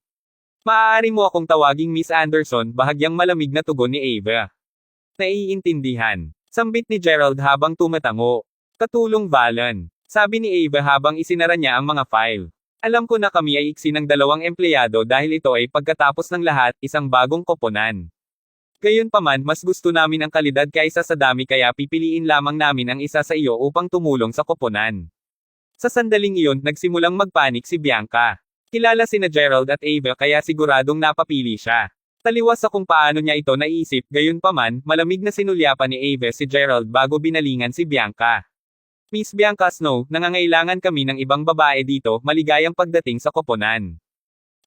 Maaari mo akong tawaging Miss Anderson, bahagyang malamig na tugon ni Ava. Naiintindihan. Sambit ni Gerald habang tumatango. Katulong Valan. Sabi ni Ava habang isinara niya ang mga file. Alam ko na kami ay iksi ng 2 empleyado dahil ito ay pagkatapos ng lahat, isang bagong koponan. Gayunpaman, mas gusto namin ang kalidad kaysa sa dami kaya pipiliin lamang namin ang isa sa iyo upang tumulong sa koponan. Sa sandaling iyon, nagsimulang magpanik si Bianca. Kilala sina Gerald at Ava kaya siguradong napapili siya. Taliwas sa kung paano niya ito naisip, gayunpaman, malamig na sinulyapan ni Ava si Gerald bago binalingan si Bianca. Miss Bianca Snow, nangangailangan kami ng ibang babae dito, maligayang pagdating sa koponan.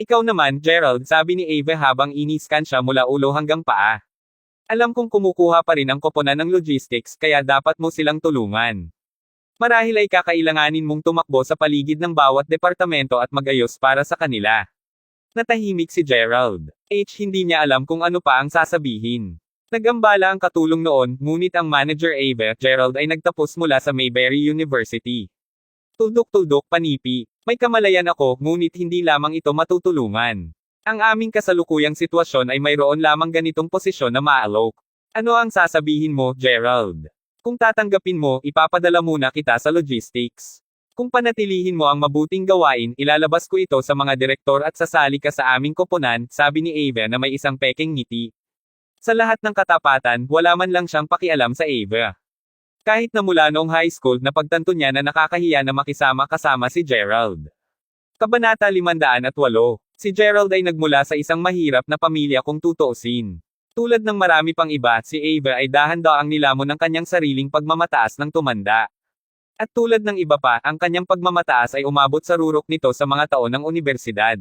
Ikaw naman, Gerald, sabi ni Ava habang iniskan siya mula ulo hanggang paa. Alam kong kumukuha pa rin ang koponan ng logistics, kaya dapat mo silang tulungan. Marahil ay kakailanganin mong tumakbo sa paligid ng bawat departamento at magayos para sa kanila. Natahimik si Gerald. Hindi niya alam kung ano pa ang sasabihin. Nagambala ang katulong noon, ngunit ang manager Ava, Gerald ay nagtapos mula sa Mayberry University. Tuldok-tuldok panipi. May kamalayan ako, ngunit hindi lamang ito matutulungan. Ang aming kasalukuyang sitwasyon ay mayroon lamang ganitong posisyon na maalok. Ano ang sasabihin mo, Gerald? Kung tatanggapin mo, ipapadala muna kita sa logistics. Kung panatilihin mo ang mabuting gawain, ilalabas ko ito sa mga direktor at sasali ka sa aming koponan, sabi ni Ava na may isang pekeng ngiti. Sa lahat ng katapatan, wala man lang siyang pakialam sa Ava. Kahit na mula noong high school, napagtanto niya na nakakahiya na makisama kasama si Gerald. Kabanata 508. Si Gerald ay nagmula sa isang mahirap na pamilya kung tutuusin. Tulad ng marami pang iba, si Ava ay dahan-daang nilamon ng kanyang sariling pagmamataas ng tumanda. At tulad ng iba pa, ang kanyang pagmamataas ay umabot sa rurok nito sa mga taon ng unibersidad.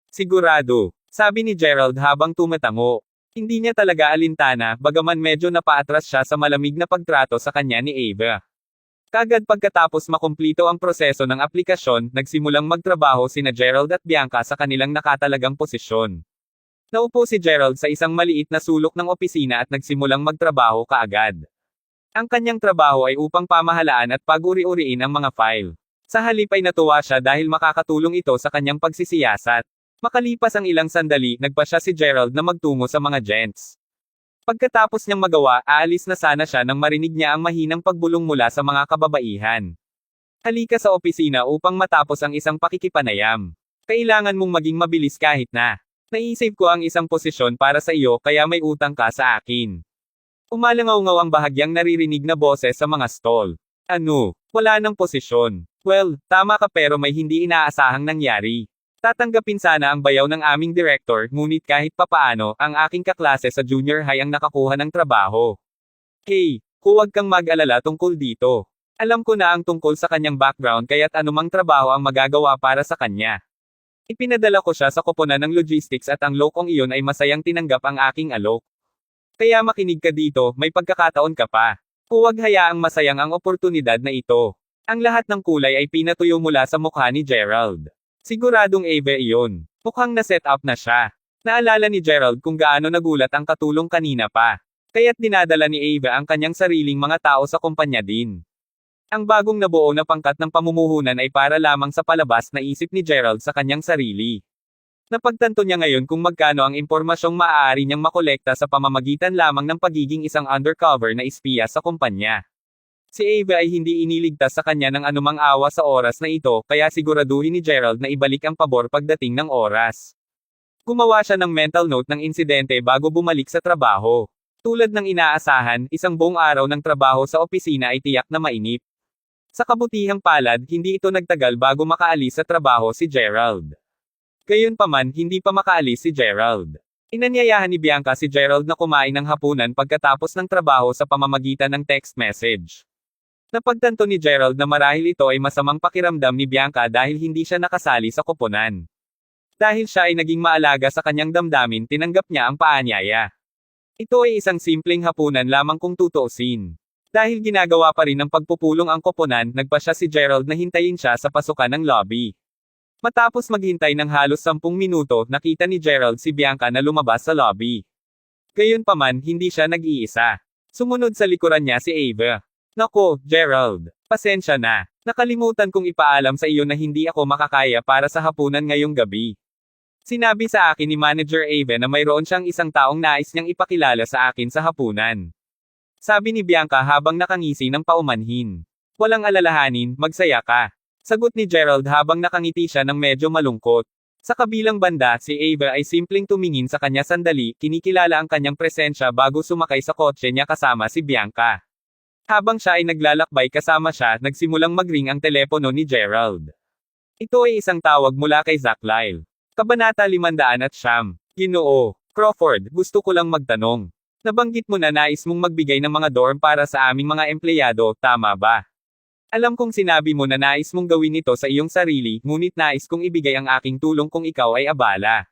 Sigurado, sabi ni Gerald habang tumatango. Hindi niya talaga alintana, bagaman medyo napaatras siya sa malamig na pagtrato sa kanya ni Ava. Kagad pagkatapos makumplito ang proseso ng aplikasyon, nagsimulang magtrabaho sina Gerald at Bianca sa kanilang nakatalagang posisyon. Naupo si Gerald sa isang maliit na sulok ng opisina at nagsimulang magtrabaho kaagad. Ang kanyang trabaho ay upang pamahalaan at pag-uri-uriin ang mga file. Sa halip ay natuwa siya dahil makakatulong ito sa kanyang pagsisiyasat. Makalipas ang ilang sandali, nagpasya si Gerald na magtungo sa mga gents. Pagkatapos niyang magawa, aalis na sana siya nang marinig niya ang mahinang pagbulong mula sa mga kababaihan. Halika sa opisina upang matapos ang isang pakikipanayam. Kailangan mong maging mabilis kahit na. Naisip ko ang isang posisyon para sa iyo kaya may utang ka sa akin. Umalangaw-ngaw ang bahagyang naririnig na boses sa mga stall. Ano? Wala ng posisyon. Well, tama ka pero may hindi inaasahang nangyari. Tatanggapin sana ang bayaw ng aming director, ngunit kahit papaano, ang aking kaklase sa junior high ang nakakuha ng trabaho. Hey, huwag kang mag-alala tungkol dito. Alam ko na ang tungkol sa kanyang background kaya't anumang trabaho ang magagawa para sa kanya. Ipinadala ko siya sa koponan ng logistics at ang lokong iyon ay masayang tinanggap ang aking alok. Kaya makinig ka dito, may pagkakataon ka pa. Huwag hayaang masayang ang oportunidad na ito. Ang lahat ng kulay ay pinatuyo mula sa mukha ni Gerald. Siguradong Ava iyon. Mukhang na-set up na siya. Naalala ni Gerald kung gaano nagulat ang katulong kanina pa. Kaya't dinadala ni Ava ang kanyang sariling mga tao sa kumpanya din. Ang bagong nabuo na pangkat ng pamumuhunan ay para lamang sa palabas na isip ni Gerald sa kanyang sarili. Napagtanto niya ngayon kung magkano ang impormasyong maaari niyang makolekta sa pamamagitan lamang ng pagiging isang undercover na espiya sa kumpanya. Si Ava ay hindi iniligtas sa kanya ng anumang awa sa oras na ito, kaya siguraduhin ni Gerald na ibalik ang pabor pagdating ng oras. Gumawa siya ng mental note ng insidente bago bumalik sa trabaho. Tulad ng inaasahan, isang buong araw ng trabaho sa opisina ay tiyak na mainip. Sa kabutihang palad, hindi ito nagtagal bago makaalis sa trabaho si Gerald. Gayunpaman, hindi pa makaalis si Gerald. Inanyayahan ni Bianca si Gerald na kumain ng hapunan pagkatapos ng trabaho sa pamamagitan ng text message. Napagtanto ni Gerald na marahil ito ay masamang pakiramdam ni Bianca dahil hindi siya nakasali sa koponan. Dahil siya ay naging maalaga sa kanyang damdamin, tinanggap niya ang paanyaya. Ito ay isang simpleng hapunan lamang kung tutuusin. Dahil ginagawa pa rin ng pagpupulong ang koponan, nagpasya si Gerald na hintayin siya sa pasukan ng lobby. Matapos maghintay ng halos 10 minuto, nakita ni Gerald si Bianca na lumabas sa lobby. Gayunpaman, hindi siya nag-iisa. Sumunod sa likuran niya si Ava. Nako, Gerald, pasensya na. Nakalimutan kong ipaalam sa iyo na hindi ako makakaya para sa hapunan ngayong gabi. Sinabi sa akin ni Manager Ava na mayroon siyang isang taong nais niyang ipakilala sa akin sa hapunan. Sabi ni Bianca habang nakangisi ng paumanhin. Walang alalahanin, magsaya ka. Sagot ni Gerald habang nakangiti siya ng medyo malungkot. Sa kabilang banda, si Ava ay simpleng tumingin sa kanya sandali, kinikilala ang kanyang presensya bago sumakay sa kotse niya kasama si Bianca. Habang siya ay naglalakbay kasama siya, nagsimulang magring ang telepono ni Gerald. Ito ay isang tawag mula kay Zach Lyle. Kabanata 500. Ginoo Crawford, gusto ko lang magtanong. Nabanggit mo na nais mong magbigay ng mga dorm para sa aming mga empleyado, tama ba? Alam kong sinabi mo na nais mong gawin ito sa iyong sarili, ngunit nais kong ibigay ang aking tulong kung ikaw ay abala.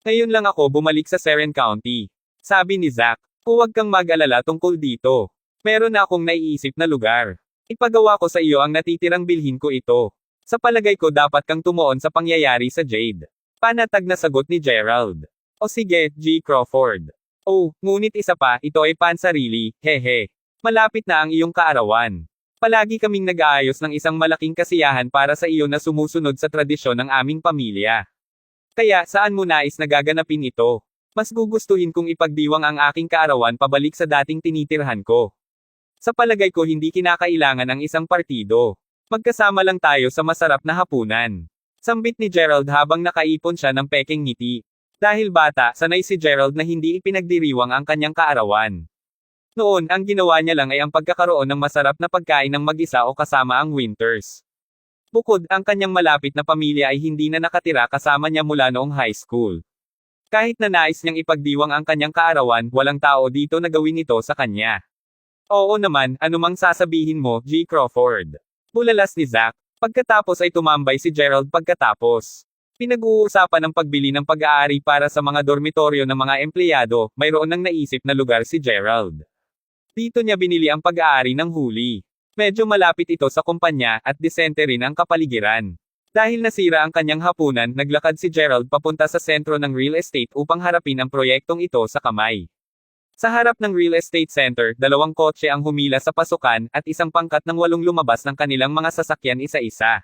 Ngayon lang ako bumalik sa Seren County. Sabi ni Zach, huwag kang mag-alala tungkol dito. Meron na akong naiisip na lugar. Ipagawa ko sa iyo ang natitirang bilhin ko ito. Sa palagay ko dapat kang tumuon sa pangyayari sa Jade. Panatag na sagot ni Gerald. O sige, G. Crawford. Oh, ngunit isa pa, ito ay pansarili, hehe. Malapit na ang iyong kaarawan. Palagi kaming nag-aayos ng isang malaking kasiyahan para sa iyo na sumusunod sa tradisyon ng aming pamilya. Kaya, saan mo nais na gaganapin ito? Mas gugustuhin kong ipagdiwang ang aking kaarawan pabalik sa dating tinitirhan ko. Sa palagay ko hindi kinakailangan ang isang partido. Magkasama lang tayo sa masarap na hapunan. Sambit ni Gerald habang nakaipon siya ng pekeng ngiti. Dahil bata, sanay si Gerald na hindi ipinagdiriwang ang kanyang kaarawan. Noon, ang ginawa niya lang ay ang pagkakaroon ng masarap na pagkain ng mag-isa o kasama ang Winters. Bukod, ang kanyang malapit na pamilya ay hindi na nakatira kasama niya mula noong high school. Kahit na nais niyang ipagdiwang ang kanyang kaarawan, walang tao dito na gawin ito sa kanya. Oo naman, anumang sasabihin mo, G. Crawford. Bulalas ni Zach. Pagkatapos ay tumambay si Gerald pagkatapos. Pinag-uusapan ang pagbili ng pag-aari para sa mga dormitoryo ng mga empleyado, mayroon nang naisip na lugar si Gerald. Dito niya binili ang pag-aari ng huli. Medyo malapit ito sa kumpanya, at disente rin ang kapaligiran. Dahil nasira ang kanyang hapunan, naglakad si Gerald papunta sa sentro ng real estate upang harapin ang proyektong ito sa kamay. Sa harap ng real estate center, 2 kotse ang humila sa pasukan, at isang pangkat ng 8 lumabas ng kanilang mga sasakyan isa-isa.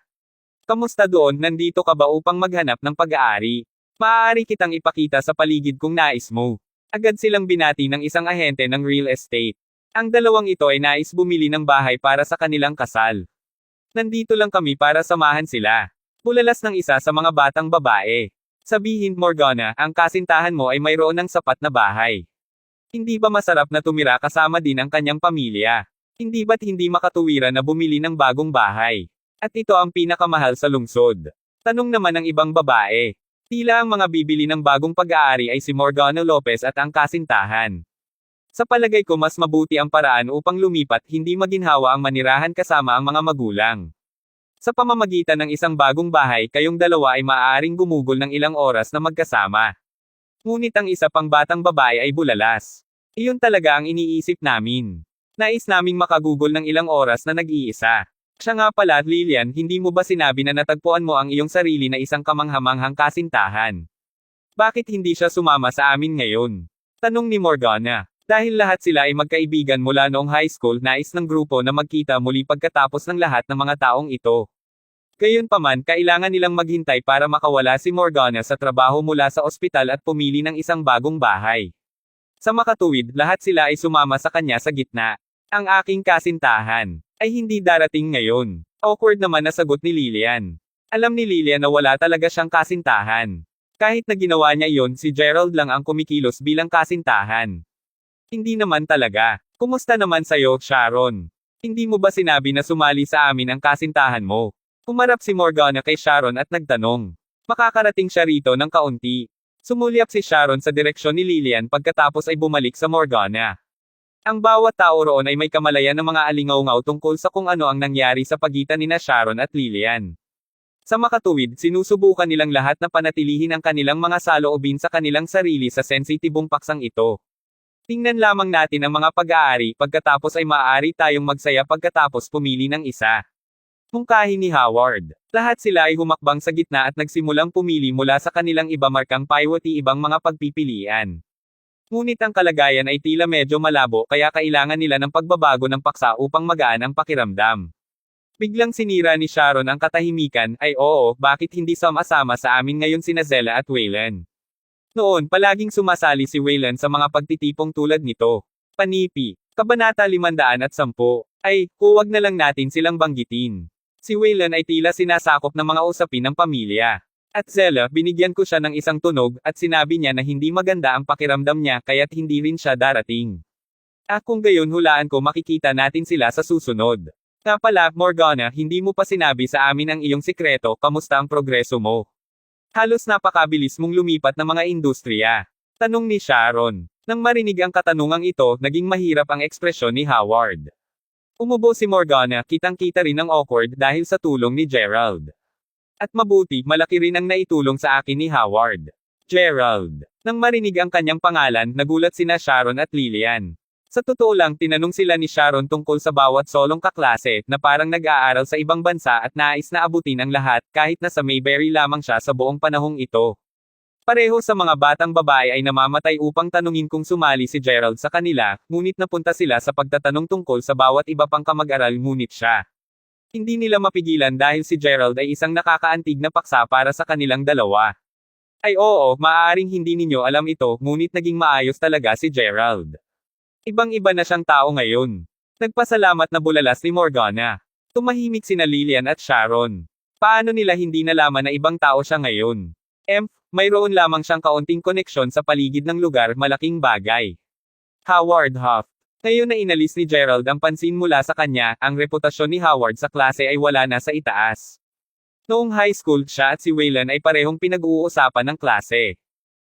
Kamusta doon, nandito ka ba upang maghanap ng pag-aari? Maaari kitang ipakita sa paligid kung nais mo. Agad silang binati ng isang ahente ng real estate. Ang 2 ito ay nais bumili ng bahay para sa kanilang kasal. Nandito lang kami para samahan sila. Bulalas ng isa sa mga batang babae. Sabihin, Morgana, ang kasintahan mo ay mayroon ng sapat na bahay. Hindi ba masarap na tumira kasama din ang kanyang pamilya? Hindi ba't hindi makatuwiran na bumili ng bagong bahay? At ito ang pinakamahal sa lungsod. Tanong naman ng ibang babae. Tila ang mga bibili ng bagong pag-aari ay si Morgana Lopez at ang kasintahan. Sa palagay ko mas mabuti ang paraan upang lumipat, hindi maginhawa ang manirahan kasama ang mga magulang. Sa pamamagitan ng isang bagong bahay, kayong dalawa ay maaaring gumugol ng ilang oras na magkasama. Ngunit ang isa pang batang babae ay bulalas. Iyon talaga ang iniisip namin. Nais naming makagugol ng ilang oras na nag-iisa. Siya nga pala, Lillian, hindi mo ba sinabi na natagpuan mo ang iyong sarili na isang kamanghamanghang kasintahan? Bakit hindi siya sumama sa amin ngayon? Tanong ni Morgana. Dahil lahat sila ay magkaibigan mula noong high school, nais ng grupo na magkita muli pagkatapos ng lahat ng mga taong ito. Gayunpaman, kailangan nilang maghintay para makawala si Morgana sa trabaho mula sa ospital at pumili ng isang bagong bahay. Sa makatuwid, lahat sila ay sumama sa kanya sa gitna. Ang aking kasintahan ay hindi darating ngayon. Awkward naman na sagot ni Lillian. Alam ni Lillian na wala talaga siyang kasintahan. Kahit na ginawa niya iyon, si Gerald lang ang kumikilos bilang kasintahan. Hindi naman talaga. Kumusta naman sa'yo, Sharon? Hindi mo ba sinabi na sumali sa amin ang kasintahan mo? Humarap si Morgana kay Sharon at nagtanong. Makakarating siya rito ng kaunti. Sumulyap si Sharon sa direksyon ni Lillian pagkatapos ay bumalik sa Morgana. Ang bawat tao roon ay may kamalayan ng mga alingaw-ngaw tungkol sa kung ano ang nangyari sa pagitan nina Sharon at Lillian. Sa makatuwid, sinusubukan nilang lahat na panatilihin ang kanilang mga saloobin sa kanilang sarili sa sensitibong paksang ito. Tingnan lamang natin ang mga pag-aari, pagkatapos ay maaari tayong magsaya pagkatapos pumili ng isa. Mungkahi ni Howard. Lahat sila ay humakbang sa gitna at nagsimulang pumili mula sa kanilang iba-markang paiwati ibang mga pagpipilian. Ngunit ang kalagayan ay tila medyo malabo kaya kailangan nila ng pagbabago ng paksa upang magaan ang pakiramdam. Biglang sinira ni Sharon ang katahimikan, ay oo, bakit hindi sama-sama sa amin ngayon sina Zella at Waylon? Noon, palaging sumasali si Waylon sa mga pagtitipong tulad nito. Panipi. Kabanata 510. Ay, huwag na lang natin silang banggitin. Si Waylon ay tila sinasakop ng mga usapin ng pamilya. At Zella, binigyan ko siya ng isang tunog, at sinabi niya na hindi maganda ang pakiramdam niya kaya't hindi rin siya darating. Kung gayon hulaan ko makikita natin sila sa susunod. Nga pala, Morgana, hindi mo pa sinabi sa amin ang iyong sikreto, kamusta ang progreso mo? Halos napakabilis mong lumipat ng mga industriya. Tanong ni Sharon. Nang marinig ang katanungang ito, naging mahirap ang ekspresyon ni Howard. Umubo si Morgana, kitang-kita rin ang awkward dahil sa tulong ni Gerald. At mabuti, malaki rin ang naitulong sa akin ni Howard. Gerald. Nang marinig ang kanyang pangalan, nagulat sina Sharon at Lillian. Sa totoo lang, tinanong sila ni Sharon tungkol sa bawat solong kaklase, na parang nag-aaral sa ibang bansa at nais na abutin ang lahat, kahit na sa Mayberry lamang siya sa buong panahong ito. Pareho sa mga batang babae ay namamatay upang tanungin kung sumali si Gerald sa kanila, ngunit napunta sila sa pagtatanong tungkol sa bawat iba pang kamag-aral ngunit siya. Hindi nila mapigilan dahil si Gerald ay isang nakakaantig na paksa para sa kanilang dalawa. Ay oo, maaaring hindi ninyo alam ito, ngunit naging maayos talaga si Gerald. Ibang-iba na siyang tao ngayon. Nagpasalamat na bulalas ni Morgana. Tumahimik sina Lillian at Sharon. Paano nila hindi nalaman na ibang tao siya ngayon? Mayroon lamang siyang kaunting koneksyon sa paligid ng lugar, malaking bagay. Howard Huff. Ngayon na inalis ni Gerald ang pansin mula sa kanya, ang reputasyon ni Howard sa klase ay wala na sa itaas. Noong high school, siya at si Waylon ay parehong pinag-uusapan ng klase.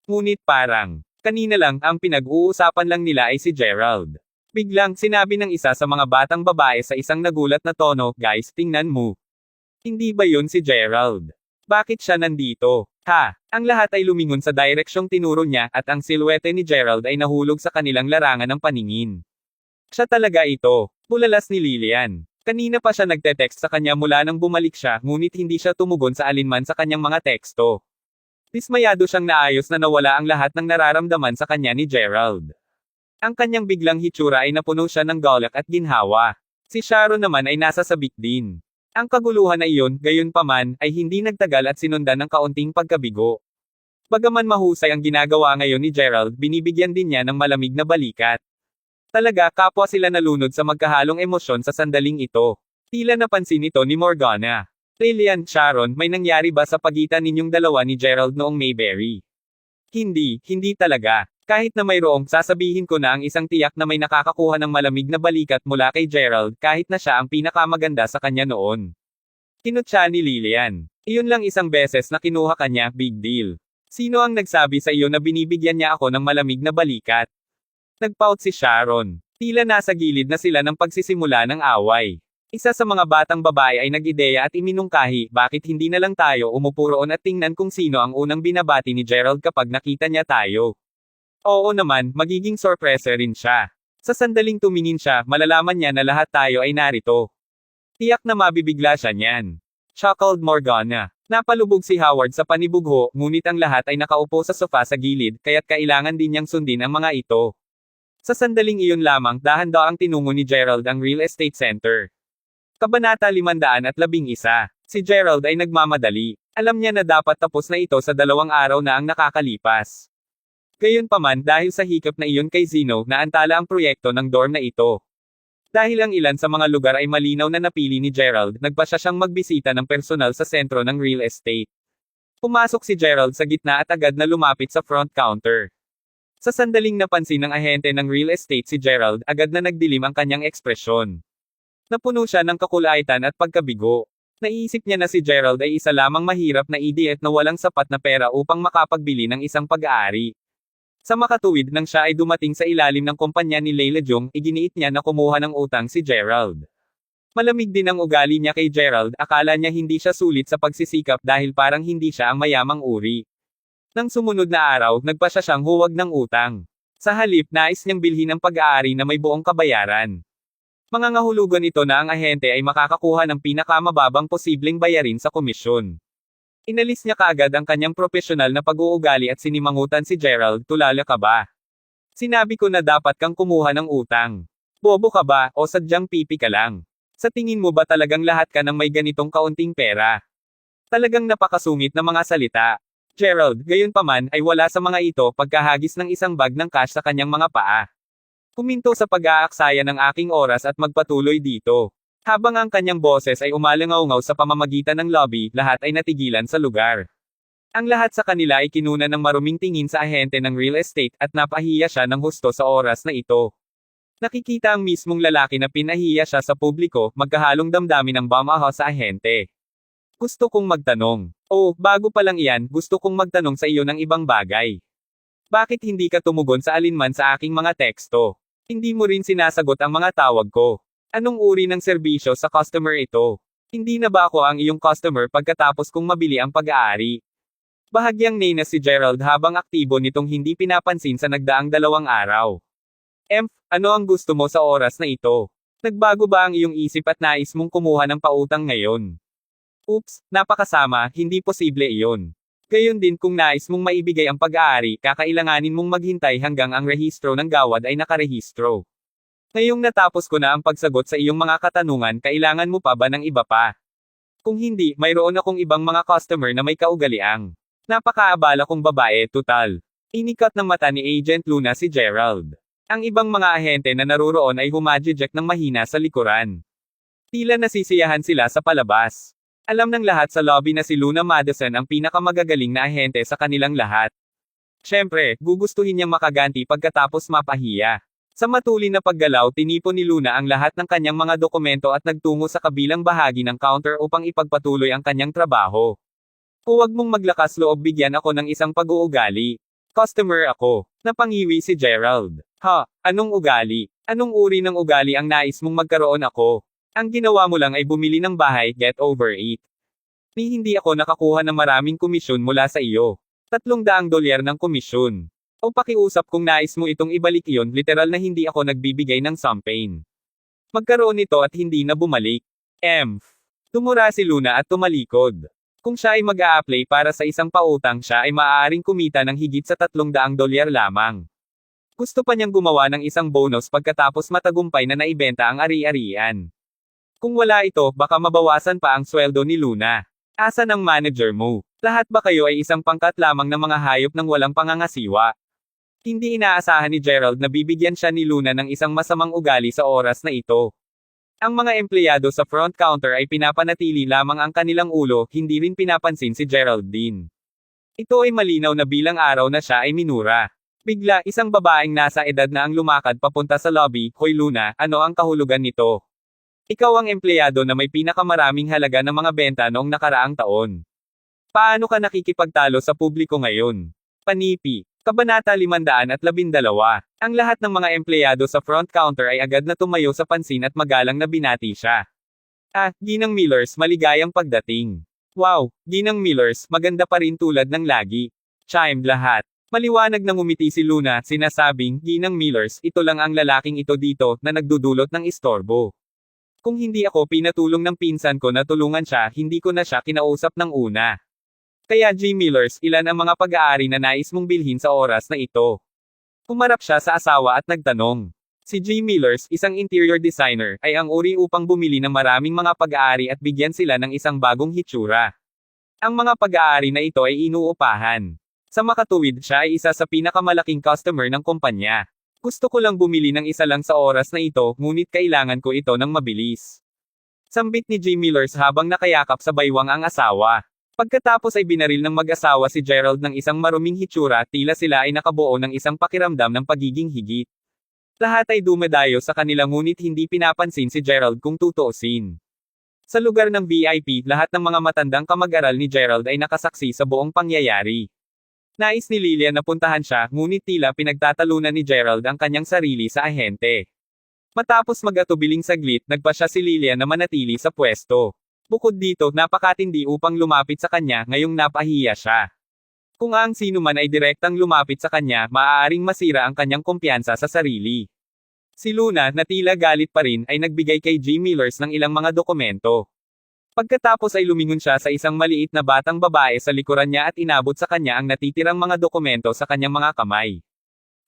Ngunit parang, kanina lang, ang pinag-uusapan lang nila ay si Gerald. Biglang, sinabi ng isa sa mga batang babae sa isang nagulat na tono, guys, tingnan mo. Hindi ba yun si Gerald? Bakit siya nandito? Ang lahat ay lumingon sa direksyong tinuro niya, at ang silwete ni Gerald ay nahulog sa kanilang larangan ng paningin. Siya talaga ito. Bulalas ni Lillian. Kanina pa siya nagte-text sa kanya mula nang bumalik siya, ngunit hindi siya tumugon sa alinman sa kanyang mga teksto. Dismayado siyang naayos na nawala ang lahat ng nararamdaman sa kanya ni Gerald. Ang kanyang biglang hitsura ay napuno siya ng galak at ginhawa. Si Sharon naman ay nasa sabik din. Ang kaguluhan na iyon, gayunpaman, ay hindi nagtagal at sinundan ng kaunting pagkabigo. Bagaman mahusay ang ginagawa ngayon ni Gerald, binibigyan din niya ng malamig na balikat. Talaga, kapwa sila nalunod sa magkahalong emosyon sa sandaling ito. Tila napansin ito ni Morgana. Lillian, Sharon, may nangyari ba sa pagitan ninyong dalawa ni Gerald noong Mayberry? Hindi talaga. Kahit na mayroong, sasabihin ko na ang isang tiyak na may nakakakuha ng malamig na balikat mula kay Gerald, kahit na siya ang pinakamaganda sa kanya noon. Kinutya ni Lillian. Iyon lang isang beses na kinuha kanya, big deal. Sino ang nagsabi sa iyo na binibigyan niya ako ng malamig na balikat? Nagpout si Sharon. Tila nasa gilid na sila ng pagsisimula ng away. Isa sa mga batang babae ay nag-ideya at iminungkahi, bakit hindi na lang tayo umupo roon at tingnan kung sino ang unang binabati ni Gerald kapag nakita niya tayo. Oo naman, magiging sorpresa rin siya. Sa sandaling tumingin siya, malalaman niya na lahat tayo ay narito. Tiyak na mabibigla siya niyan. Chuckled Morgana. Napalubog si Howard sa panibugho, ngunit ang lahat ay nakaupo sa sofa sa gilid, kaya't kailangan din niyang sundin ang mga ito. Sa sandaling iyon lamang, dahan-daang tinungo ni Gerald ang real estate center. Kabanata 511. Si Gerald ay nagmamadali. Alam niya na dapat tapos na ito sa 2 araw na ang nakakalipas. Gayunpaman, dahil sa hikap na iyon kay Zeno, naantala ang proyekto ng dorm na ito. Dahil ang ilan sa mga lugar ay malinaw na napili ni Gerald, nagpasya siyang magbisita ng personal sa sentro ng real estate. Pumasok si Gerald sa gitna at agad na lumapit sa front counter. Sa sandaling napansin ng ahente ng real estate si Gerald, agad na nagdilim ang kanyang ekspresyon. Napuno siya ng kakulaitan at pagkabigo. Naisip niya na si Gerald ay isa lamang mahirap na idiot na walang sapat na pera upang makapagbili ng isang pag-aari. Sa makatuwid nang siya ay dumating sa ilalim ng kumpanya ni Leila Jung, iginiit niya na kumuha ng utang si Gerald. Malamig din ang ugali niya kay Gerald, akala niya hindi siya sulit sa pagsisikap dahil parang hindi siya ang mayamang uri. Nang sumunod na araw, nagpa siya siyang huwag ng utang. Sa halip, nais niyang bilhin ang pag-aari na may buong kabayaran. Mangangahulugan ito na ang ahente ay makakakuha ng pinakamababang posibleng bayarin sa komisyon. Inalis niya kaagad ang kanyang profesional na pag-uugali at sinimangutan si Gerald, tulala ka ba? Sinabi ko na dapat kang kumuha ng utang. Bobo ka ba, o sadyang pipi ka lang? Sa tingin mo ba talagang lahat ka ng may ganitong kaunting pera? Talagang napakasungit na mga salita. Gerald, gayunpaman, ay wala sa mga ito pagkahagis ng isang bag ng cash sa kanyang mga paa. Huminto sa pag-aaksaya ng aking oras at magpatuloy dito. Habang ang kanyang boses ay umalangaw-ngaw sa pamamagitan ng lobby, lahat ay natigilan sa lugar. Ang lahat sa kanila ay kinuna ng maruming tingin sa ahente ng real estate at napahiya siya ng husto sa oras na ito. Nakikita ang mismong lalaki na pinahiya siya sa publiko, magkahalong damdamin ng bamaho sa ahente. Gusto kong magtanong. Oh, bago pa lang iyan, gusto kong magtanong sa iyo ng ibang bagay. Bakit hindi ka tumugon sa alinman sa aking mga teksto? Hindi mo rin sinasagot ang mga tawag ko. Anong uri ng serbisyo sa customer ito? Hindi na ba ako ang iyong customer pagkatapos kong mabili ang pag-aari? Bahagyang nay na si Gerald habang aktibo nitong hindi pinapansin sa nagdaang 2 araw. Ano ang gusto mo sa oras na ito? Nagbago ba ang iyong isip at nais mong kumuha ng pautang ngayon? Oops, napakasama, hindi posible iyon. Gayon din kung nais mong maibigay ang pag-aari, kakailanganin mong maghintay hanggang ang rehistro ng gawad ay nakarehistro. Ngayong natapos ko na ang pagsagot sa iyong mga katanungan, kailangan mo pa ba ng iba pa? Kung hindi, mayroon akong ibang mga customer na may kaugaliang. Napakaabala kong babae, tutal. Inikat ng mata ni Agent Luna si Gerald. Ang ibang mga ahente na naruroon ay humajijek ng mahina sa likuran. Tila nasisiyahan sila sa palabas. Alam ng lahat sa lobby na si Luna Madison ang pinakamagagaling na ahente sa kanilang lahat. Siyempre, gugustuhin niyang makaganti pagkatapos mapahiya. Sa matulin na paggalaw, tinipon ni Luna ang lahat ng kanyang mga dokumento at nagtungo sa kabilang bahagi ng counter upang ipagpatuloy ang kanyang trabaho. Huwag mong maglakas loob, bigyan ako ng isang pag-uugali. Customer ako. Napangiwi si Gerald. Anong ugali? Anong uri ng ugali ang nais mong magkaroon ako? Ang ginawa mo lang ay bumili ng bahay, get over it. Hindi ako nakakuha ng maraming komisyon mula sa iyo. $300 ng komisyon. O pakiusap kung nais mo itong ibalik iyon, literal na hindi ako nagbibigay ng champagne. Magkaroon nito at hindi na bumalik. Tumura si Luna at tumalikod. Kung siya ay mag-a-apply para sa isang pautang, siya ay maaaring kumita ng higit sa $300 lamang. Gusto pa niyang gumawa ng isang bonus pagkatapos matagumpay na naibenta ang ari-arian. Kung wala ito, baka mabawasan pa ang sweldo ni Luna. Asan ang manager mo? Lahat ba kayo ay isang pangkat lamang ng mga hayop ng walang pangangasiwa? Hindi inaasahan ni Gerald na bibigyan siya ni Luna ng isang masamang ugali sa oras na ito. Ang mga empleyado sa front counter ay pinapanatili lamang ang kanilang ulo, hindi rin pinapansin si Geraldine. Ito ay malinaw na bilang araw na siya ay minura. Bigla, isang babaeng nasa edad na ang lumakad papunta sa lobby. Hoy Luna, ano ang kahulugan nito? Ikaw ang empleyado na may pinakamaraming halaga ng mga benta noong nakaraang taon. Paano ka nakikipagtalo sa publiko ngayon? Panipi. Kabanata 512. Ang lahat ng mga empleyado sa front counter ay agad na tumayo sa pansin at magalang na binati siya. Ginang Millers, maligayang pagdating. Wow, Ginang Millers, maganda pa rin tulad ng lagi. Chimed lahat. Maliwanag na ngumiti si Luna, sinasabing, Ginang Millers, ito lang ang lalaking ito dito, na nagdudulot ng istorbo. Kung hindi ako pinatulong ng pinsan ko na tulungan siya, hindi ko na siya kinausap ng una. Kaya G. Millers, ilan ang mga pag-aari na nais mong bilhin sa oras na ito? Humarap siya sa asawa at nagtanong. Si G. Millers, isang interior designer, ay ang uri upang bumili ng maraming mga pag-aari at bigyan sila ng isang bagong hitsura. Ang mga pag-aari na ito ay inuupahan. Sa makatuwid, siya ay isa sa pinakamalaking customer ng kumpanya. Gusto ko lang bumili ng isa lang sa oras na ito, ngunit kailangan ko ito ng mabilis. Sambit ni G. Millers habang nakayakap sa baywang ang asawa. Pagkatapos ay binaril ng mag-asawa si Gerald ng isang maruming hitsura, tila sila ay nakabuo ng isang pakiramdam ng pagiging higit. Lahat ay dumadayo sa kanila ngunit hindi pinapansin si Gerald kung tutuusin. Sa lugar ng VIP, lahat ng mga matandang kamag-aral ni Gerald ay nakasaksi sa buong pangyayari. Nais ni Lillian na puntahan siya, ngunit tila pinagtatalunan ni Gerald ang kanyang sarili sa ahente. Matapos mag-atubiling saglit, nagpa siya si Lillian na manatili sa pwesto. Bukod dito, napakatindi upang lumapit sa kanya, ngayong napahiya siya. Kung ang sino man ay direktang lumapit sa kanya, maaaring masira ang kanyang kumpiyansa sa sarili. Si Luna, na tila galit pa rin, ay nagbigay kay G. Millers ng ilang mga dokumento. Pagkatapos ay lumingon siya sa isang maliit na batang babae sa likuran niya at inabot sa kanya ang natitirang mga dokumento sa kanyang mga kamay.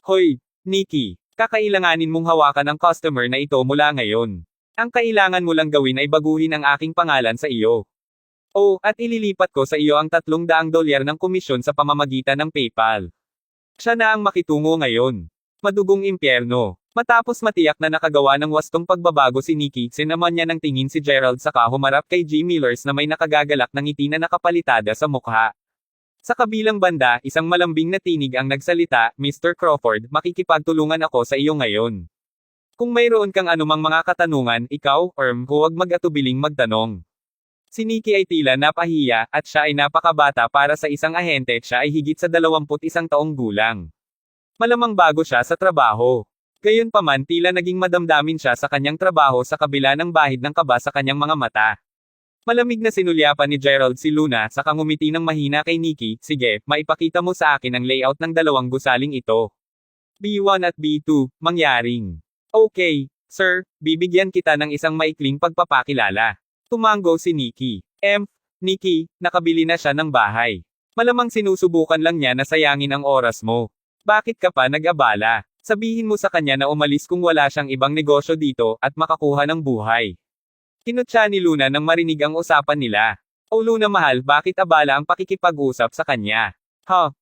Hoy, Nikki, kakailanganin mong hawakan ang customer na ito mula ngayon. Ang kailangan mo lang gawin ay baguhin ang aking pangalan sa iyo. Oh, at ililipat ko sa iyo ang $300 ng komisyon sa pamamagitan ng PayPal. Siya na ang makitungo ngayon. Madugong impyerno. Matapos matiyak na nakagawa ng wastong pagbabago si Nikki, sinaman niya ng tingin si Gerald saka humarap kay G. Millers na may nakagagalak ng ngiti na nakapalitada sa mukha. Sa kabilang banda, isang malambing na tinig ang nagsalita, Mr. Crawford, makikipagtulungan ako sa iyo ngayon. Kung mayroon kang anumang mga katanungan, ikaw, huwag mag-atubiling magtanong. Si Nikki ay tila napahiya, at siya ay napakabata para sa isang ahente, siya ay higit sa 21 taong gulang. Malamang bago siya sa trabaho. Gayunpaman tila naging madamdamin siya sa kanyang trabaho sa kabila ng bahid ng kaba sa kanyang mga mata. Malamig na sinulyapan ni Gerald si Luna, saka ngumiti ng mahina kay Nikki, sige, maipakita mo sa akin ang layout ng dalawang gusaling ito. B1 at B2, mangyaring. Okay, sir, bibigyan kita ng isang maikling pagpapakilala. Tumango si Nikki. Nikki, nakabili na siya ng bahay. Malamang sinusubukan lang niya na sayangin ang oras mo. Bakit ka pa nag-abala? Sabihin mo sa kanya na umalis kung wala siyang ibang negosyo dito, at makakuha ng buhay. Kinutya ni Luna nang marinig ang usapan nila. O Luna mahal, bakit abala ang pakikipag-usap sa kanya?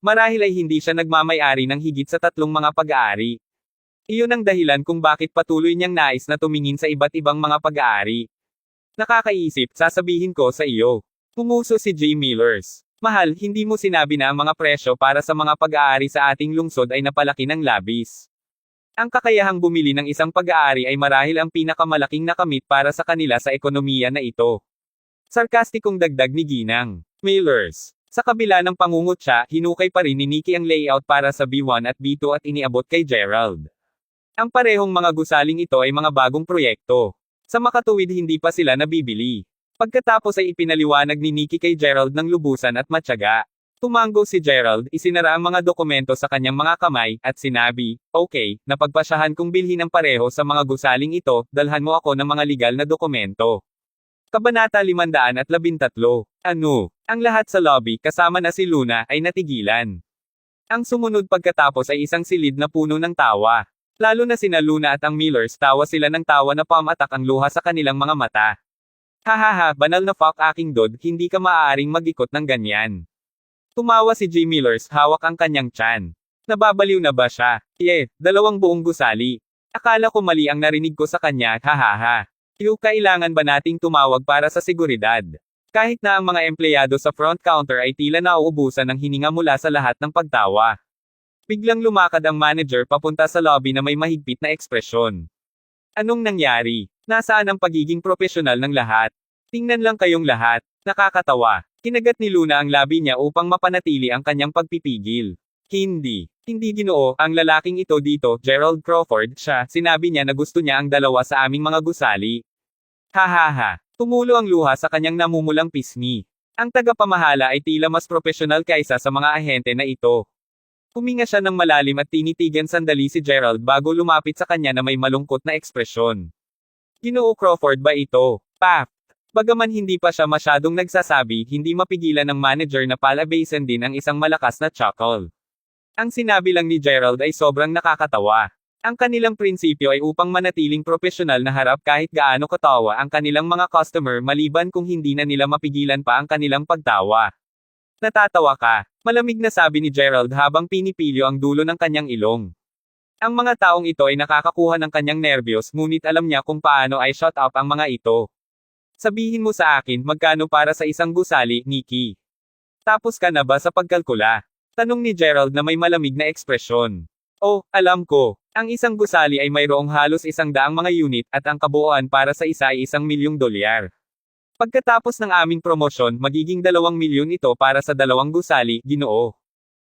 Marahil ay hindi siya nagmamay-ari ng higit sa 3 mga pag-aari. Iyon ang dahilan kung bakit patuloy niyang nais na tumingin sa iba't ibang mga pag-aari. Nakakaisip, sasabihin ko sa iyo. Pumuso si G. Millers. Mahal, hindi mo sinabi na ang mga presyo para sa mga pag-aari sa ating lungsod ay napalaki ng labis. Ang kakayahang bumili ng isang pag-aari ay marahil ang pinakamalaking nakamit para sa kanila sa ekonomiya na ito. Sarkastikong dagdag ni Ginang. Millers. Sa kabila ng pangungutya, hinukay pa rin ni Nikki ang layout para sa B1 at B2 at iniabot kay Gerald. Ang parehong mga gusaling ito ay mga bagong proyekto. Sa makatuwid hindi pa sila nabibili. Pagkatapos ay ipinaliwanag ni Nikki kay Gerald ng lubusan at matyaga. Tumango si Gerald, isinara ang mga dokumento sa kanyang mga kamay, at sinabi, okay, napagpasyahan kong bilhin ang pareho sa mga gusaling ito, dalhan mo ako ng mga legal na dokumento. Kabanata 513. Ano? Ang lahat sa lobby, kasama na si Luna, ay natigilan. Ang sumunod pagkatapos ay isang silid na puno ng tawa. Lalo na sina Luna at ang Millers, tawa sila ng tawa na pamatak ang luha sa kanilang mga mata. Hahaha, banal na fuck aking dod, hindi ka maaaring mag-ikot ng ganyan. Tumawa si G. Millers, hawak ang kanyang tiyan. Nababaliw na ba siya? 2 buong gusali. Akala ko mali ang narinig ko sa kanya, hahaha. Kailangan ba nating tumawag para sa seguridad? Kahit na ang mga empleyado sa front counter ay tila nauubusan ng hininga mula sa lahat ng pagtawa. Biglang lumakad ang manager papunta sa lobby na may mahigpit na ekspresyon. Anong nangyari? Nasaan ang pagiging profesional ng lahat? Tingnan lang kayong lahat. Nakakatawa. Kinagat ni Luna ang labi niya upang mapanatili ang kanyang pagpipigil. Hindi Ginoo, ang lalaking ito dito, Gerald Crawford, siya, sinabi niya na gusto niya ang dalawa sa aming mga gusali. Hahaha. Tumulo ang luha sa kanyang namumulang pisngi. Ang tagapamahala ay tila mas profesional kaysa sa mga ahente na ito. Huminga siya ng malalim at tinitigan sandali si Gerald bago lumapit sa kanya na may malungkot na ekspresyon. Ginoo Crawford ba ito? Bagaman hindi pa siya masyadong nagsasabi, hindi mapigilan ng manager na palabasin din ang isang malakas na chuckle. Ang sinabi lang ni Gerald ay sobrang nakakatawa. Ang kanilang prinsipyo ay upang manatiling profesional na harap kahit gaano katawa ang kanilang mga customer maliban kung hindi na nila mapigilan pa ang kanilang pagtawa. Natatawa ka? Malamig na sabi ni Gerald habang pinipilyo ang dulo ng kanyang ilong. Ang mga taong ito ay nakakakuha ng kanyang nerbiyos ngunit alam niya kung paano ay shut up ang mga ito. Sabihin mo sa akin, magkano para sa isang gusali, Nikki? Tapos ka na ba sa pagkalkula? Tanong ni Gerald na may malamig na ekspresyon. Oh, alam ko. Ang isang gusali ay mayroong halos 100 mga unit at ang kabuuan para sa isa ay $1,000,000. Pagkatapos ng aming promosyon, magiging 2 milyon ito para sa 2 gusali, Ginoo.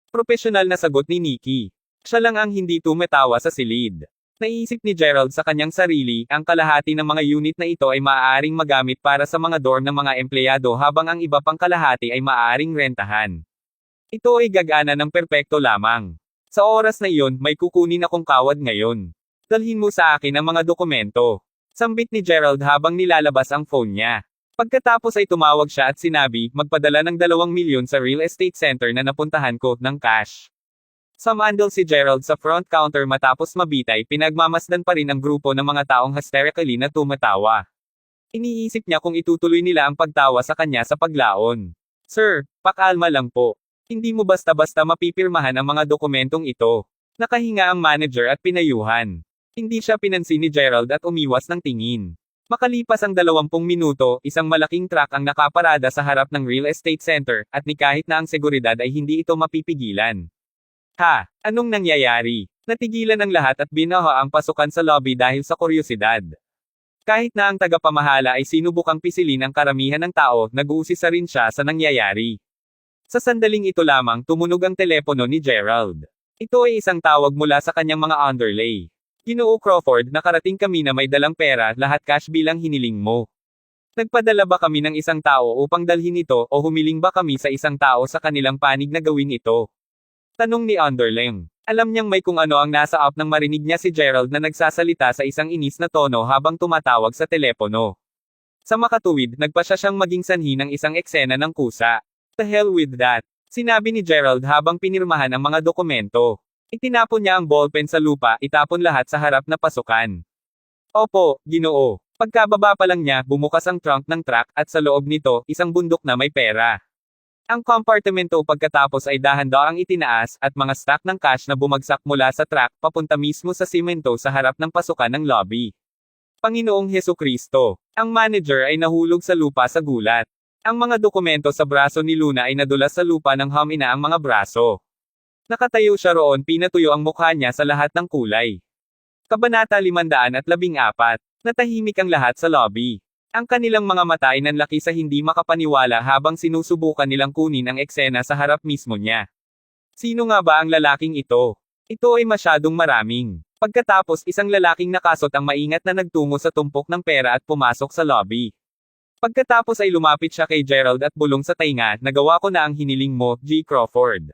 Profesional na sagot ni Nikki. Siya lang ang hindi tumatawa sa silid. Naisip ni Gerald sa kanyang sarili, ang kalahati ng mga unit na ito ay maaaring magamit para sa mga dorm ng mga empleyado habang ang iba pang kalahati ay maaaring rentahan. Ito ay gagana ng perpekto lamang. Sa oras na iyon, may kukunin akong kawad ngayon. Dalhin mo sa akin ang mga dokumento. Sambit ni Gerald habang nilalabas ang phone niya. Pagkatapos ay tumawag siya at sinabi, magpadala ng 2 milyon sa real estate center na napuntahan ko, ng cash. Sumandal si Gerald sa front counter matapos mabitay, pinagmamasdan pa rin ang grupo ng mga taong hysterically na tumatawa. Iniisip niya kung itutuloy nila ang pagtawa sa kanya sa paglaon. Sir, pakalma lang po. Hindi mo basta-basta mapipirmahan ang mga dokumentong ito. Nakahinga ang manager at pinayuhan. Hindi siya pinansin ni Gerald at umiwas ng tingin. Makalipas ang 20 minuto, isang malaking truck ang nakaparada sa harap ng real estate center, at ni kahit na ang seguridad ay hindi ito mapipigilan. Ha! Anong nangyayari? Natigilan ang lahat at binaha ang pasukan sa lobby dahil sa kuryosidad. Kahit na ang tagapamahala ay sinubukang pisilin ang karamihan ng tao, nag-uusisa rin siya sa nangyayari. Sa sandaling ito lamang tumunog ang telepono ni Gerald. Ito ay isang tawag mula sa kanyang mga underlay. Ginoo Crawford, nakarating kami na may dalang pera, lahat cash bilang hiniling mo. Nagpadala ba kami ng isang tao upang dalhin ito, o humiling ba kami sa isang tao sa kanilang panig na gawin ito? Tanong ni Underling. Alam niyang may kung ano ang nasa up nang marinig niya si Gerald na nagsasalita sa isang inis na tono habang tumatawag sa telepono. Sa makatuwid, nagpa siya siyang maging sanhi ng isang eksena ng kusa. The hell with that, sinabi ni Gerald habang pinirmahan ang mga dokumento. Itinapon niya ang ballpen sa lupa, itapon lahat sa harap na pasukan. Opo, Ginoo. Pagkababa pa lang niya, bumukas ang trunk ng truck, at sa loob nito, isang bundok na may pera. Ang kompartimento pagkatapos ay dahan-daang itinaas, at mga stack ng cash na bumagsak mula sa truck, papunta mismo sa simento sa harap ng pasukan ng lobby. Panginoong Hesukristo. Ang manager ay nahulog sa lupa sa gulat. Ang mga dokumento sa braso ni Luna ay nadulas sa lupa ng humina ang mga braso. Nakatayo siya roon, pinatuyo ang mukha niya sa lahat ng kulay. Kabanata 514. Natahimik ang lahat sa lobby. Ang kanilang mga mata ay nanlaki sa hindi makapaniwala habang sinusubukan nilang kunin ang eksena sa harap mismo niya. Sino nga ba ang lalaking ito? Ito ay masyadong maraming. Pagkatapos, isang lalaking nakasot ang maingat na nagtungo sa tumpok ng pera at pumasok sa lobby. Pagkatapos ay lumapit siya kay Gerald at bulong sa tainga, nagawa ko na ang hiniling mo, G. Crawford.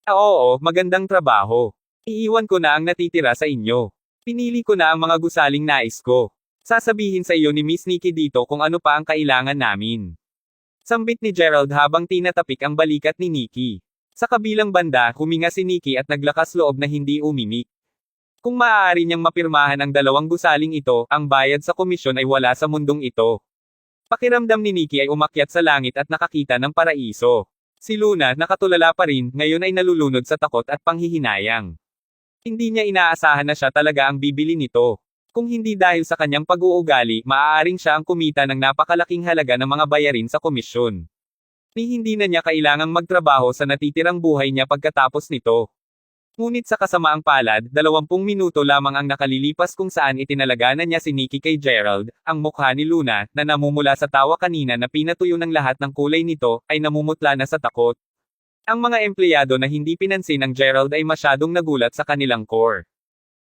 Oo, magandang trabaho. Iiwan ko na ang natitira sa inyo. Pinili ko na ang mga gusaling nais ko. Sasabihin sa iyo ni Miss Nikki dito kung ano pa ang kailangan namin. Sambit ni Gerald habang tinatapik ang balikat ni Nikki. Sa kabilang banda, huminga si Nikki at naglakas loob na hindi umimik. Kung maaari niyang mapirmahan ang 2 gusaling ito, ang bayad sa komisyon ay wala sa mundong ito. Pakiramdam ni Nikki ay umakyat sa langit at nakakita ng paraiso. Si Luna, nakatulala pa rin, ngayon ay nalulunod sa takot at panghihinayang. Hindi niya inaasahan na siya talaga ang bibili nito. Kung hindi dahil sa kanyang pag-uugali, maaaring siya ang kumita ng napakalaking halaga ng mga bayarin sa komisyon. Hindi na niya kailangang magtrabaho sa natitirang buhay niya pagkatapos nito. Ngunit sa kasamaang palad, 20 minuto lamang ang nakalilipas kung saan itinalaga na niya si Nikki kay Gerald, ang mukha ni Luna, na namumula sa tawa kanina na pinatuyo ng lahat ng kulay nito, ay namumutla na sa takot. Ang mga empleyado na hindi pinansin ng Gerald ay masyadong nagulat sa kanilang core.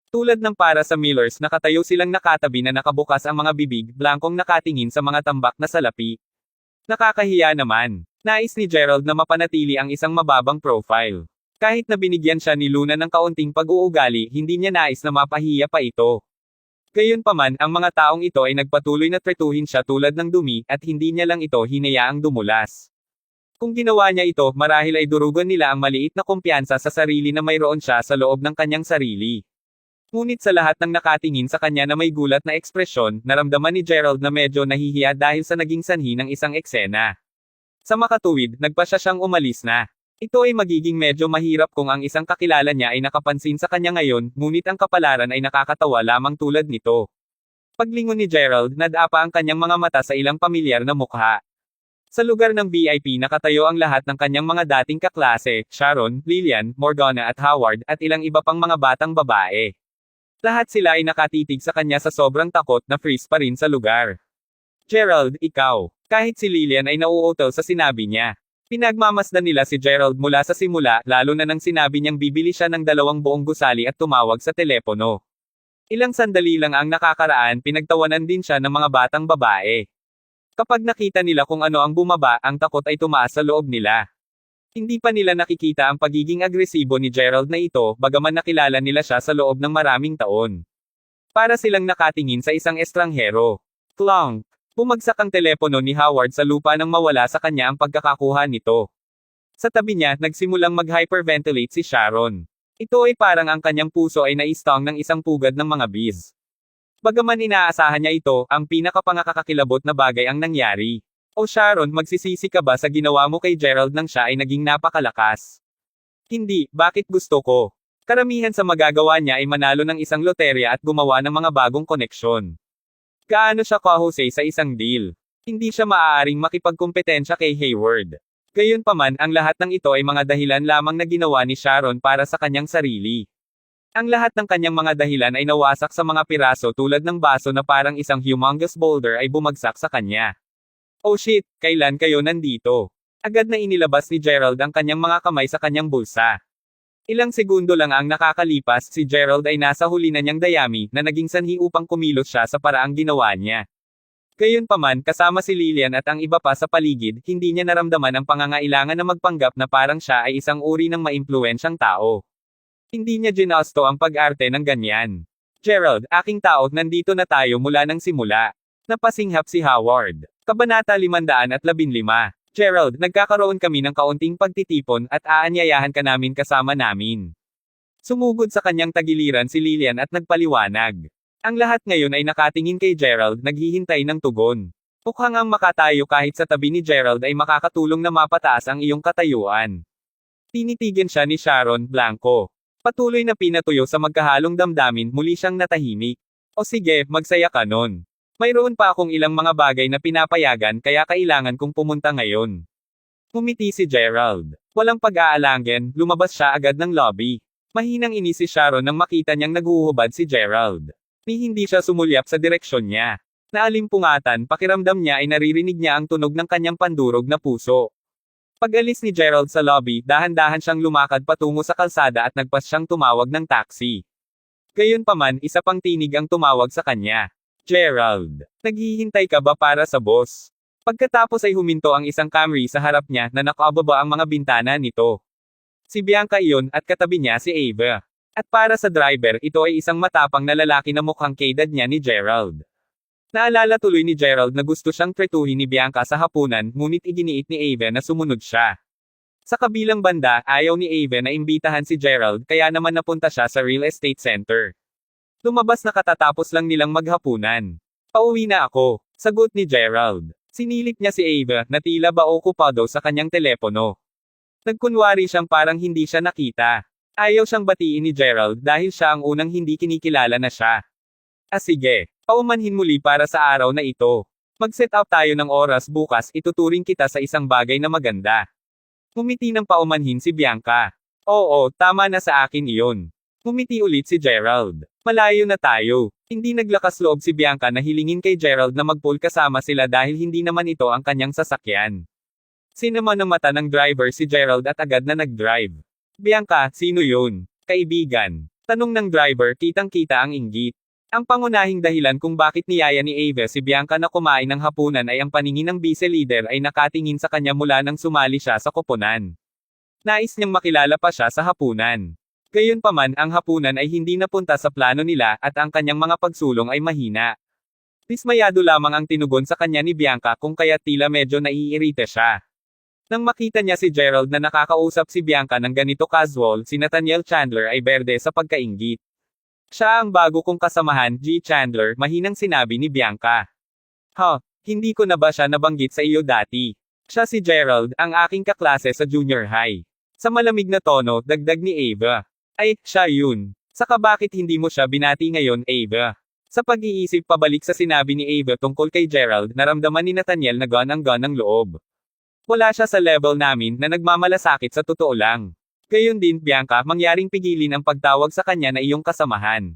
Tulad ng para sa Millers, nakatayo silang nakatabi na nakabukas ang mga bibig, blankong nakatingin sa mga tambak na salapi. Nakakahiya naman. Nais ni Gerald na mapanatili ang isang mababang profile. Kahit na binigyan siya ni Luna ng kaunting pag-uugali, hindi niya nais na mapahiya pa ito. Gayunpaman, ang mga taong ito ay nagpatuloy na tretuhin siya tulad ng dumi, at hindi niya lang ito hinayaang dumulas. Kung ginawa niya ito, marahil ay durugan nila ang maliit na kumpiyansa sa sarili na mayroon siya sa loob ng kanyang sarili. Ngunit sa lahat ng nakatingin sa kanya na may gulat na ekspresyon, naramdaman ni Gerald na medyo nahihiya dahil sa naging sanhi ng isang eksena. Sa makatuwid, nagpa siya siyang umalis na. Ito ay magiging medyo mahirap kung ang isang kakilala niya ay nakapansin sa kanya ngayon, ngunit ang kapalaran ay nakakatawa lamang tulad nito. Paglingon ni Gerald, nadapa ang kanyang mga mata sa ilang pamilyar na mukha. Sa lugar ng VIP nakatayo ang lahat ng kanyang mga dating kaklase, Sharon, Lillian, Morgana at Howard, at ilang iba pang mga batang babae. Lahat sila ay nakatitig sa kanya sa sobrang takot na freeze pa rin sa lugar. Gerald, ikaw. Kahit si Lillian ay nauutal sa sinabi niya. Pinagmamasdan nila si Gerald mula sa simula, lalo na nang sinabi niyang bibili siya ng 2 buong gusali at tumawag sa telepono. Ilang sandali lang ang nakakaraan, pinagtawanan din siya ng mga batang babae. Kapag nakita nila kung ano ang bumaba, ang takot ay tumaas sa loob nila. Hindi pa nila nakikita ang pagiging agresibo ni Gerald na ito, bagaman nakilala nila siya sa loob ng maraming taon. Para silang nakatingin sa isang estranghero. Clonk! Bumagsak ang telepono ni Howard sa lupa nang mawala sa kanya ang pagkakakuha nito. Sa tabi niya, nagsimulang mag-hyperventilate si Sharon. Ito ay parang ang kanyang puso ay naistang ng isang pugad ng mga bees. Bagaman inaasahan niya ito, ang pinakapangakakakilabot na bagay ang nangyari. O Sharon, magsisisi ka ba sa ginawa mo kay Gerald nang siya ay naging napakalakas? Hindi, bakit gusto ko? Karamihan sa magagawa niya ay manalo ng isang loterya at gumawa ng mga bagong koneksyon. Gaano siya kahusay sa isang deal? Hindi siya maaaring makipagkumpetensya kay Hayward. Gayunpaman, ang lahat ng ito ay mga dahilan lamang na ginawa ni Sharon para sa kanyang sarili. Ang lahat ng kanyang mga dahilan ay nawasak sa mga piraso tulad ng baso na parang isang humongous boulder ay bumagsak sa kanya. Oh shit, kailan kayo nandito? Agad na inilabas ni Gerald ang kanyang mga kamay sa kanyang bulsa. Ilang segundo lang ang nakakalipas, si Gerald ay nasa huli na niyang dayami, na naging sanhi upang kumilos siya sa paraang ginawa niya. Gayunpaman, kasama si Lillian at ang iba pa sa paligid, hindi niya naramdaman ang pangangailangan na magpanggap na parang siya ay isang uri ng maimpluwensyang tao. Hindi niya ginusto ang pag-arte ng ganyan. Gerald, aking tao, nandito na tayo mula ng simula. Napasinghap si Howard. Kabanata 515. Gerald, nagkakaroon kami ng kaunting pagtitipon at aanyayahan ka namin kasama namin. Sumugod sa kanyang tagiliran si Lillian at nagpaliwanag. Ang lahat ngayon ay nakatingin kay Gerald, naghihintay ng tugon. Mukhang ang makatayo kahit sa tabi ni Gerald ay makakatulong na mapataas ang iyong katayuan. Tinitigan siya ni Sharon, blanco. Patuloy na pinatuyo sa magkahalong damdamin, muli siyang natahimik. O sige, magsaya ka nun. Mayroon pa akong ilang mga bagay na pinapayagan kaya kailangan kong pumunta ngayon. Ngumiti si Gerald. Walang pag-aalangan, lumabas siya agad ng lobby. Mahinang inis si Sharon nang makita niyang naghuhubad si Gerald. Ni hindi siya sumulyap sa direksyon niya. Naalimpungatan, pakiramdam niya ay naririnig niya ang tunog ng kanyang pandurog na puso. Pag-alis ni Gerald sa lobby, dahan-dahan siyang lumakad patungo sa kalsada at nagpas siyang tumawag ng taxi. Gayunpaman, isa pang tinig ang tumawag sa kanya. Gerald, naghihintay ka ba para sa boss? Pagkatapos ay huminto ang isang Camry sa harap niya na nakababa ang mga bintana nito. Si Bianca iyon at katabi niya si Ava. At para sa driver, ito ay isang matapang na lalaki na mukhang kaedad niya ni Gerald. Naalala tuloy ni Gerald na gusto siyang tretuhin ni Bianca sa hapunan, ngunit iginiit ni Ava na sumunod siya. Sa kabilang banda, ayaw ni Ava na imbitahan si Gerald kaya naman napunta siya sa real estate center. Lumabas na katatapos lang nilang maghapunan. Pauwi na ako, sagot ni Gerald. Sinilip niya si Ava na tila ba okupado sa kanyang telepono. Nagkunwari siyang parang hindi siya nakita. Ayaw siyang batiin ni Gerald dahil siya ang unang hindi kinikilala na siya. Sige, paumanhin muli para sa araw na ito. Mag-set up tayo ng oras bukas, ituturing kita sa isang bagay na maganda. Ngumiti ng paumanhin si Bianca. Oo, tama na sa akin iyon. Ngumiti ulit si Gerald. Malayo na tayo. Hindi naglakas loob si Bianca na hilingin kay Gerald na mag-pull kasama sila dahil hindi naman ito ang kanyang sasakyan. Sinama ng mata ng driver si Gerald at agad na nag-drive. Bianca, sino yun? Kaibigan. Tanong ng driver, kitang-kita ang inggit. Ang pangunahing dahilan kung bakit niyaya ni Ava si Bianca na kumain ng hapunan ay ang paningin ng vice leader ay nakatingin sa kanya mula nang sumali siya sa koponan. Nais niyang makilala pa siya sa hapunan. Gayunpaman, ang hapunan ay hindi napunta sa plano nila at ang kanyang mga pagsulong ay mahina. Dismayado lamang ang tinugon sa kanya ni Bianca kung kaya tila medyo naiirita siya. Nang makita niya si Gerald na nakakausap si Bianca ng ganito casual, si Nathaniel Chandler ay berde sa pagkainggit. Siya ang bago kong kasamahan, G. Chandler, mahinang sinabi ni Bianca. Hindi ko na ba siya nabanggit sa iyo dati? Siya si Gerald, ang aking kaklase sa junior high. Sa malamig na tono, dagdag ni Ava. Ay, siya yun. Saka bakit hindi mo siya binati ngayon, Ava? Sa pag-iisip pabalik sa sinabi ni Ava tungkol kay Gerald, naramdaman ni Nathaniel na gan ang loob. Wala siya sa level namin na nagmamalasakit sa totoo lang. Gayon din, Bianca, mangyaring pigilin ang pagtawag sa kanya na iyong kasamahan.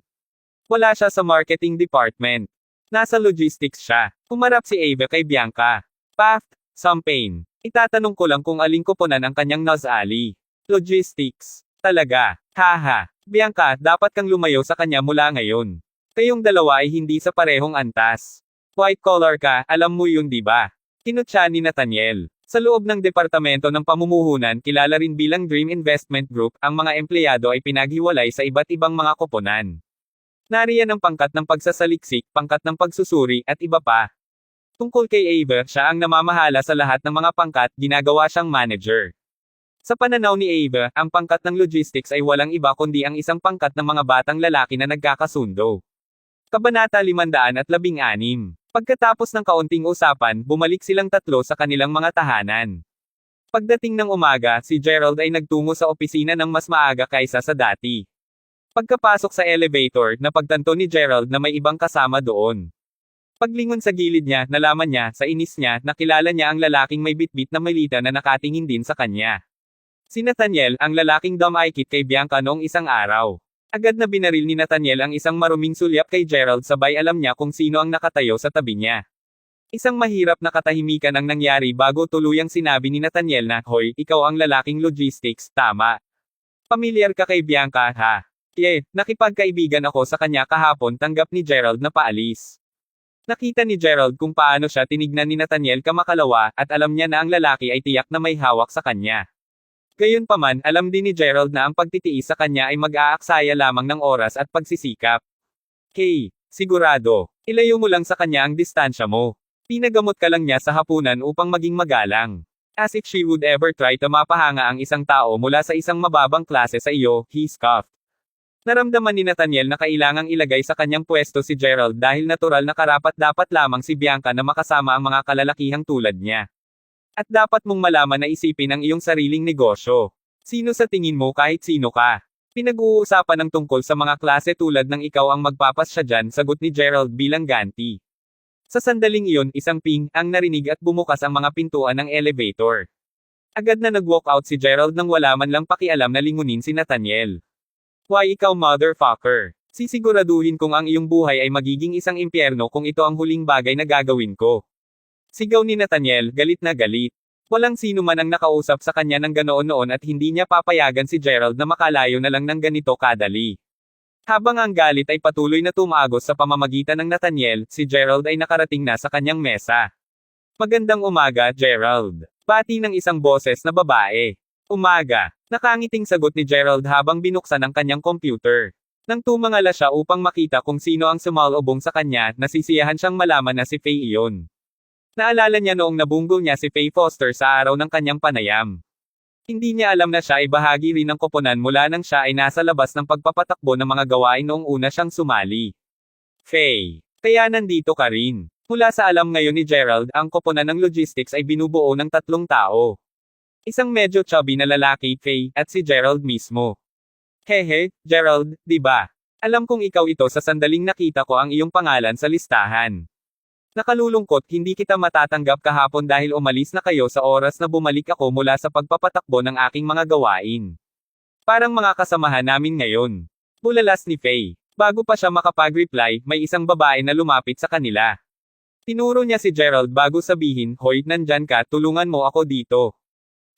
Wala siya sa marketing department. Nasa logistics siya. Humarap si Ava kay Bianca. Path, Sampain. Itatanong ko lang kung aling koponan ang kanyang Naz-Ali. Logistics. Talaga. Haha. Bianca, dapat kang lumayo sa kanya mula ngayon. Kayong dalawa ay hindi sa parehong antas. White collar ka, alam mo yun di ba? Kinutya ni Nathaniel. Sa loob ng Departamento ng Pamumuhunan kilala rin bilang Dream Investment Group, ang mga empleyado ay pinaghiwalay sa iba't ibang mga koponan. Nariyan ang pangkat ng pagsasaliksik, pangkat ng pagsusuri, at iba pa. Tungkol kay Ava, siya ang namamahala sa lahat ng mga pangkat, ginagawa siyang manager. Sa pananaw ni Ava, ang pangkat ng logistics ay walang iba kundi ang isang pangkat ng mga batang lalaki na nagkakasundo. Kabanata 516. Pagkatapos ng kaunting usapan, bumalik silang tatlo sa kanilang mga tahanan. Pagdating ng umaga, si Gerald ay nagtungo sa opisina ng mas maaga kaysa sa dati. Pagkapasok sa elevator, napagtanto ni Gerald na may ibang kasama doon. Paglingon sa gilid niya, nalaman niya, sa inis niya, nakilala niya ang lalaking may bitbit na malita na nakatingin din sa kanya. Si Nathaniel, ang lalaking dumaykit kay Bianca noong isang araw. Agad na binaril ni Nathaniel ang isang maruming sulyap kay Gerald sabay alam niya kung sino ang nakatayo sa tabi niya. Isang mahirap na katahimikan ang nangyari bago tuluyang sinabi ni Nathaniel na, "Hoy, ikaw ang lalaking logistics, tama? Pamilyar ka kay Bianca, ha?" Nakipagkaibigan ako sa kanya kahapon, tanggap ni Gerald na paalis. Nakita ni Gerald kung paano siya tinignan ni Nathaniel kamakalawa, at alam niya na ang lalaki ay tiyak na may hawak sa kanya. Gayunpaman, alam din ni Gerald na ang pagtitiis sa kanya ay mag-aaksaya lamang ng oras at pagsisikap. Sigurado. Ilayo mo lang sa kanya ang distansya mo. Pinagamot ka lang niya sa hapunan upang maging magalang. As if she would ever try to mapahanga ang isang tao mula sa isang mababang klase sa iyo, he scoffed. Naramdaman ni Nathaniel na kailangang ilagay sa kanyang pwesto si Gerald dahil natural na karapat-dapat lamang si Bianca na makasama ang mga kalalakihang tulad niya. At dapat mong malaman na isipin ang iyong sariling negosyo. Sino sa tingin mo kahit sino ka? Pinag-uusapan ng tungkol sa mga klase tulad ng ikaw ang magpapasya dyan, sagot ni Gerald bilang ganti. Sa sandaling iyon, isang ping ang narinig at bumukas ang mga pintuan ng elevator. Agad na nag-walk out si Gerald nang wala man lang pakialam na lingunin si Nathaniel. Why ikaw motherfucker? Sisiguraduhin kong ang iyong buhay ay magiging isang impyerno kung ito ang huling bagay na gagawin ko. Sigaw ni Nathaniel, galit na galit. Walang sino man ang nakausap sa kanya ng ganoon noon at hindi niya papayagan si Gerald na makalayo na lang ng ganito kadali. Habang ang galit ay patuloy na tumagos sa pamamagitan ng Nathaniel, si Gerald ay nakarating na sa kanyang mesa. Magandang umaga, Gerald. Bati ng isang boses na babae. Umaga. Nakangiting sagot ni Gerald habang binuksan ang kanyang computer. Nang tumangala siya upang makita kung sino ang sumalubong sa kanya, nasisiyahan siyang malaman na si Faye iyon. Naalala niya noong nabunggol niya si Faye Foster sa araw ng kanyang panayam. Hindi niya alam na siya ay bahagi rin ng koponan mula nang siya ay nasa labas ng pagpapatakbo ng mga gawain noong una siyang sumali. Faye, kaya nandito ka rin. Mula sa alam ngayon ni Gerald, ang koponan ng logistics ay binubuo ng 3 tao. Isang medyo chubby na lalaki, Faye, at si Gerald mismo. Hehe, Gerald, di ba? Alam kong ikaw ito sa sandaling nakita ko ang iyong pangalan sa listahan. Nakalulungkot, hindi kita matatanggap kahapon dahil umalis na kayo sa oras na bumalik ako mula sa pagpapatakbo ng aking mga gawain. Parang mga kasamahan namin ngayon. Bulalas ni Faye. Bago pa siya makapag-reply, may isang babae na lumapit sa kanila. Tinuro niya si Gerald bago sabihin, "Hoy, nandyan ka, tulungan mo ako dito.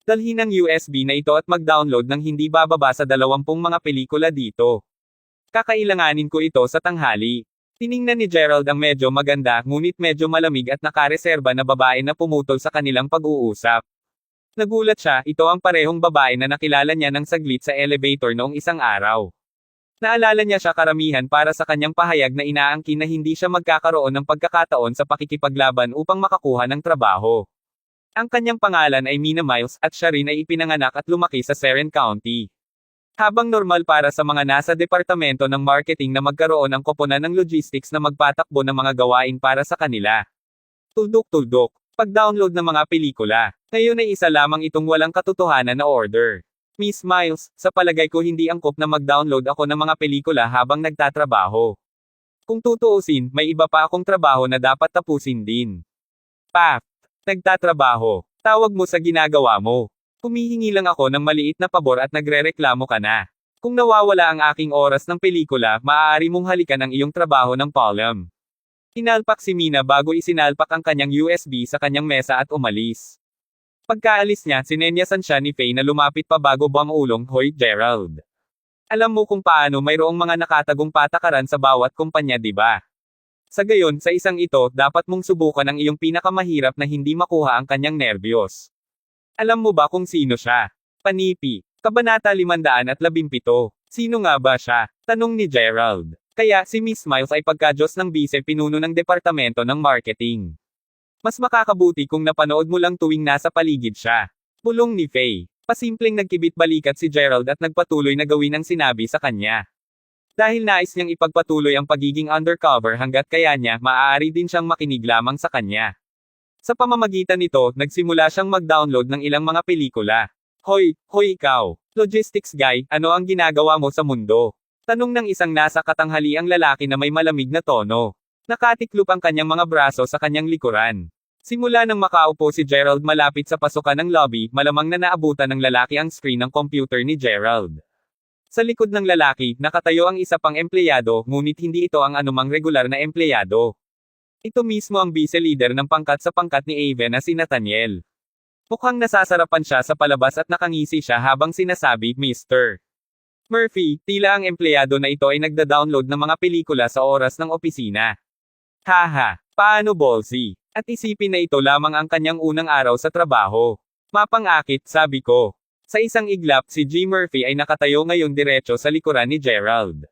Dalhin ang USB na ito at mag-download ng hindi bababa sa 20 mga pelikula dito. Kakailanganin ko ito sa tanghali." Tiningnan ni Gerald ang medyo maganda, ngunit medyo malamig at nakareserba na babae na pumutol sa kanilang pag-uusap. Nagulat siya, ito ang parehong babae na nakilala niya ng saglit sa elevator noong isang araw. Naalala niya siya karamihan para sa kanyang pahayag na inaangkin na hindi siya magkakaroon ng pagkakataon sa pakikipaglaban upang makakuha ng trabaho. Ang kanyang pangalan ay Mina Miles, at siya rin ay ipinanganak at lumaki sa Seren County. Habang normal para sa mga nasa departamento ng marketing na magkaroon ng koponan ng logistics na magpatakbo ng mga gawain para sa kanila. Tuldok-tuldok. Pag-download ng mga pelikula. Ngayon ay isa lamang itong walang katotohanan na order. Miss Miles, sa palagay ko hindi angkop na mag-download ako ng mga pelikula habang nagtatrabaho. Kung tutuusin, may iba pa akong trabaho na dapat tapusin din. Nagtatrabaho. Tawag mo sa ginagawa mo. Humihingi lang ako ng maliit na pabor at nagrereklamo ka na. Kung nawawala ang aking oras ng pelikula, maaari mong halikan ang iyong trabaho ng Palm. Inalpak si Mina bago isinalpak ang kanyang USB sa kanyang mesa at umalis. Pagkaalis niya, sinenyasan siya ni Faye na lumapit pa bago buwang ulong, "Hoy, Gerald. Alam mo kung paano mayroong mga nakatagong patakaran sa bawat kumpanya, di ba? Sa gayon, sa isang ito, dapat mong subukan ang iyong pinakamahirap na hindi makuha ang kanyang nerbiyos. Alam mo ba kung sino siya?" Panipi. Kabanata 517. Sino nga ba siya? Tanong ni Gerald. Kaya, si Miss Miles ay pagka-Diyos ng Bise-Pinuno ng Departamento ng Marketing. Mas makakabuti kung napanood mo lang tuwing nasa paligid siya. Bulong ni Faye. Pasimpleng nagkibit-balikat si Gerald at nagpatuloy na gawin ang sinabi sa kanya. Dahil nais niyang ipagpatuloy ang pagiging undercover hanggat kaya niya, maaari din siyang makinig lamang sa kanya. Sa pamamagitan nito, nagsimula siyang mag-download ng ilang mga pelikula. Hoy ikaw, logistics guy, ano ang ginagawa mo sa mundo? Tanong ng isang nasa katanghaliang lalaki na may malamig na tono. Nakatiklop ang kanyang mga braso sa kanyang likuran. Simula nang makaupo si Gerald malapit sa pasukan ng lobby, malamang na naabutan ng lalaki ang screen ng computer ni Gerald. Sa likod ng lalaki, nakatayo ang isa pang empleyado, ngunit hindi ito ang anumang regular na empleyado. Ito mismo ang vice-leader ng pangkat sa pangkat ni Avon na si Nathaniel. Mukhang nasasarapan siya sa palabas at nakangisi siya habang sinasabi, "Mr. Murphy," tila ang empleyado na ito ay nagda-download ng mga pelikula sa oras ng opisina. Haha, paano ballsy? At isipin na ito lamang ang kanyang unang araw sa trabaho. Mapang-akit, sabi ko. Sa isang iglap, si G. Murphy ay nakatayo ngayon diretso sa likuran ni Gerald.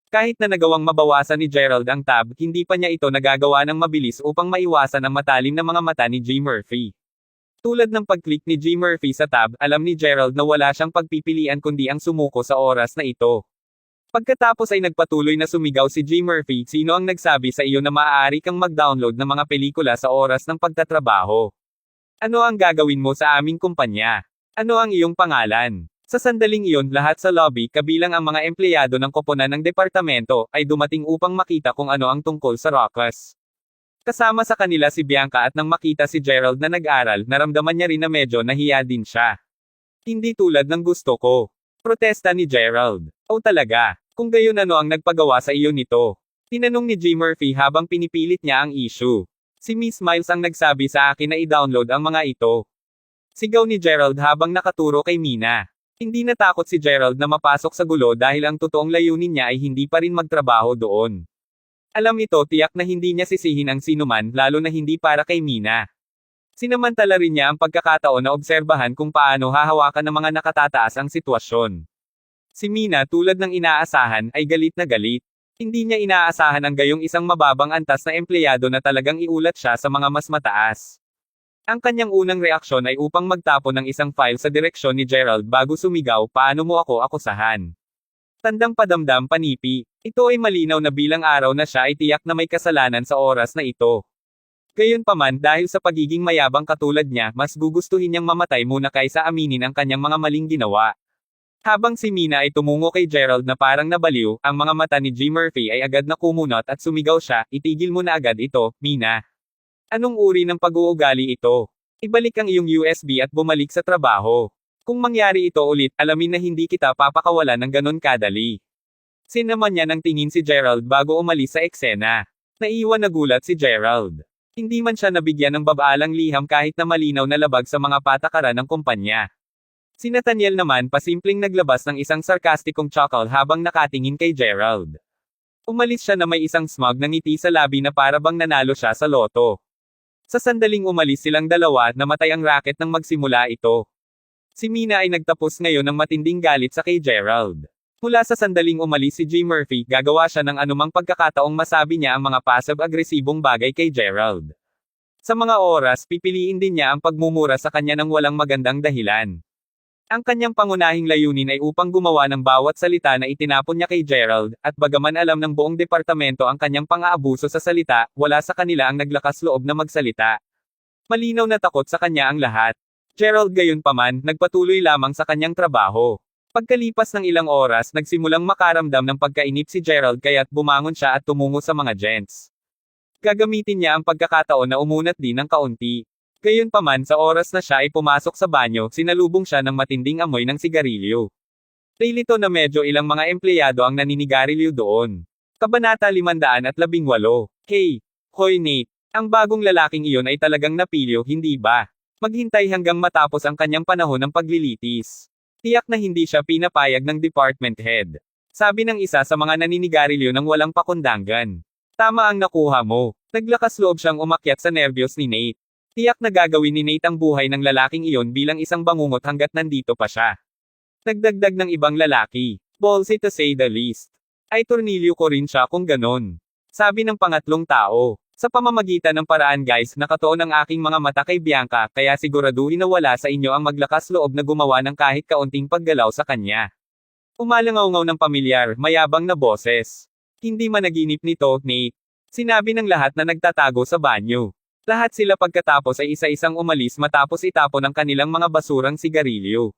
Kahit na nagawang mabawasan ni Gerald ang tab, hindi pa niya ito nagagawa ng mabilis upang maiwasan ang matalim na mga mata ni G. Murphy. Tulad ng pag-click ni G. Murphy sa tab, alam ni Gerald na wala siyang pagpipilian kundi ang sumuko sa oras na ito. Pagkatapos ay nagpatuloy na sumigaw si G. Murphy, "Sino ang nagsabi sa iyo na maaari kang mag-download ng mga pelikula sa oras ng pagtatrabaho? Ano ang gagawin mo sa aming kumpanya? Ano ang iyong pangalan?" Sa sandaling iyon, lahat sa lobby, kabilang ang mga empleyado ng koponan ng departamento, ay dumating upang makita kung ano ang tungkol sa ruckus. Kasama sa kanila si Bianca at nang makita si Gerald na nag-aral, naramdaman niya rin na medyo nahiya din siya. "Hindi tulad ng gusto ko." Protesta ni Gerald. "Oh talaga? Kung gayon ano ang nagpagawa sa iyo nito?" Tinanong ni G. Murphy habang pinipilit niya ang issue. "Si Miss Miles ang nagsabi sa akin na i-download ang mga ito." Sigaw ni Gerald habang nakaturo kay Mina. Hindi natakot si Gerald na mapasok sa gulo dahil ang totoong layunin niya ay hindi pa rin magtrabaho doon. Alam ito, tiyak na hindi niya sisihin ang sinuman, lalo na hindi para kay Mina. Sinamantala rin niya ang pagkakataon na obserbahan kung paano hahawakan ng mga nakatataas ang sitwasyon. Si Mina, tulad ng inaasahan, ay galit na galit. Hindi niya inaasahan ang gayong isang mababang antas na empleyado na talagang iulat siya sa mga mas mataas. Ang kanyang unang reaksyon ay upang magtapon ng isang file sa direksyon ni Gerald bago sumigaw, "Paano mo ako akusahan? Tandang padamdam, panipi." Ito ay malinaw na bilang araw na siya ay tiyak na may kasalanan sa oras na ito. Gayunpaman, dahil sa pagiging mayabang katulad niya, mas gugustuhin niyang mamatay muna kaysa aminin ang kanyang mga maling ginawa. Habang si Mina ay tumungo kay Gerald na parang nabaliw, ang mga mata ni G. Murphy ay agad na kumunot at sumigaw siya, "Itigil mo na agad ito, Mina. Anong uri ng pag-uugali ito? Ibalik ang iyong USB at bumalik sa trabaho. Kung mangyari ito ulit, alamin na hindi kita papakawalan ng ganon kadali." Sinaman niya ng tingin si Gerald bago umalis sa eksena. Naiwan na gulat si Gerald. Hindi man siya nabigyan ng babaalang liham kahit na malinaw na labag sa mga patakaran ng kumpanya. Si Nathaniel naman pasimpleng naglabas ng isang sarkastikong chuckle habang nakatingin kay Gerald. Umalis siya na may isang smug na ngiti sa labi na para bang nanalo siya sa loto. Sa sandaling umalis silang dalawa, namatay ang racket nang magsimula ito. Si Mina ay nagtapos ngayon ng matinding galit sa kay Gerald. Mula sa sandaling umalis si G. Murphy, gagawa siya ng anumang pagkakataong masabi niya ang mga passive-agresibong bagay kay Gerald. Sa mga oras, pipiliin din niya ang pagmumura sa kanya ng walang magandang dahilan. Ang kanyang pangunahing layunin ay upang gumawa ng bawat salita na itinapon niya kay Gerald, at bagaman alam ng buong departamento ang kanyang pang-aabuso sa salita, wala sa kanila ang naglakas loob na magsalita. Malinaw na takot sa kanya ang lahat. Gerald gayunpaman, nagpatuloy lamang sa kanyang trabaho. Pagkalipas ng ilang oras, nagsimulang makaramdam ng pagkainip si Gerald kaya't bumangon siya at tumungo sa mga gents. Gagamitin niya ang pagkakataon na umunat din ng kaunti. Gayunpaman, sa oras na siya ay pumasok sa banyo, sinalubong siya ng matinding amoy ng sigarilyo. Nilito na medyo ilang mga empleyado ang naninigarilyo doon. Kabanata 518. Hey! Hoy Nate, ang bagong lalaking iyon ay talagang napilyo, hindi ba? Maghintay hanggang matapos ang kanyang panahon ng paglilitis. Tiyak na hindi siya pinapayag ng department head. Sabi ng isa sa mga naninigarilyo ng walang pakundangan. Tama ang nakuha mo. Naglakas loob siyang umakyat sa nerbiyos ni Nate. Tiyak na gagawin ni Nate ang buhay ng lalaking iyon bilang isang bangungot hanggat nandito pa siya. Nagdagdag ng ibang lalaki. Ballsy to say the least. Ay tornilyo ko rin siya kung ganon. Sabi ng pangatlong tao. Sa pamamagitan ng paraan guys, nakatuon ang aking mga mata kay Bianca, kaya siguraduhin na wala sa inyo ang maglakas loob na gumawa ng kahit kaunting paggalaw sa kanya. Umalangaw-ngaw ng pamilyar, mayabang na boses. Hindi managinip nito, Nate. Sinabi ng lahat na nagtatago sa banyo. Lahat sila pagkatapos ay isa-isang umalis matapos itapon ang kanilang mga basurang sigarilyo.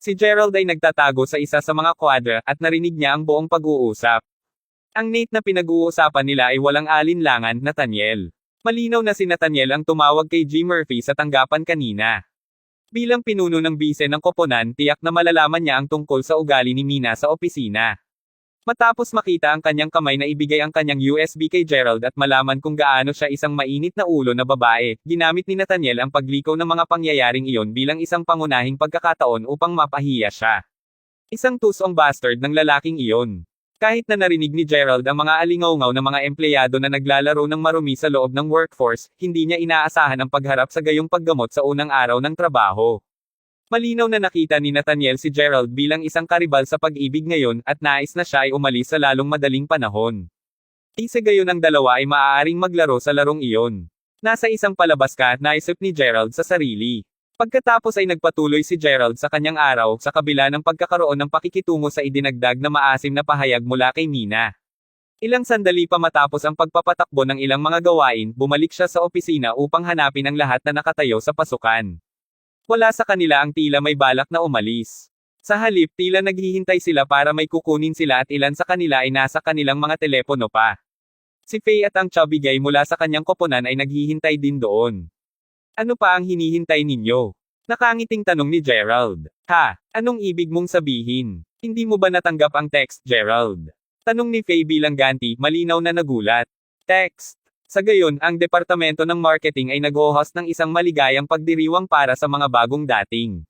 Si Gerald ay nagtatago sa isa sa mga kwadra at narinig niya ang buong pag-uusap. Ang Nate na pinag-uusapan nila ay walang alinlangan, Nathaniel. Malinaw na si Nathaniel ang tumawag kay G. Murphy sa tanggapan kanina. Bilang pinuno ng bise ng koponan, tiyak na malalaman niya ang tungkol sa ugali ni Mina sa opisina. Matapos makita ang kanyang kamay na ibigay ang kanyang USB kay Gerald at malaman kung gaano siya isang mainit na ulo na babae, ginamit ni Nathaniel ang paglikaw ng mga pangyayaring iyon bilang isang pangunahing pagkakataon upang mapahiya siya. Isang tusong bastard ng lalaking iyon. Kahit na narinig ni Gerald ang mga alingaw-ngaw ng mga empleyado na naglalaro ng marumi sa loob ng workforce, hindi niya inaasahan ang pagharap sa gayong paggamot sa unang araw ng trabaho. Malinaw na nakita ni Nathaniel si Gerald bilang isang karibal sa pag-ibig ngayon at nais na siya ay umalis sa lalong madaling panahon. Isa gayon ang dalawa ay maaaring maglaro sa larong iyon. Nasa isang palabas ka, naisip ni Gerald sa sarili. Pagkatapos ay nagpatuloy si Gerald sa kanyang araw sa kabila ng pagkakaroon ng pakikitungo sa idinagdag na maasim na pahayag mula kay Mina. Ilang sandali pa matapos ang pagpapatakbo ng ilang mga gawain, bumalik siya sa opisina upang hanapin ang lahat na nakatayo sa pasukan. Wala sa kanila ang tila may balak na umalis. Sa halip tila naghihintay sila para may kukunin sila at ilan sa kanila ay nasa kanilang mga telepono pa. Si Faye at ang chubby guy mula sa kanyang koponan ay naghihintay din doon. Ano pa ang hinihintay ninyo? Nakangiting tanong ni Gerald. Ha? Anong ibig mong sabihin? Hindi mo ba natanggap ang text, Gerald? Tanong ni Faye bilang ganti, malinaw na nagulat. Text. Sa gayon, ang departamento ng marketing ay nag-host ng isang maligayang pagdiriwang para sa mga bagong dating.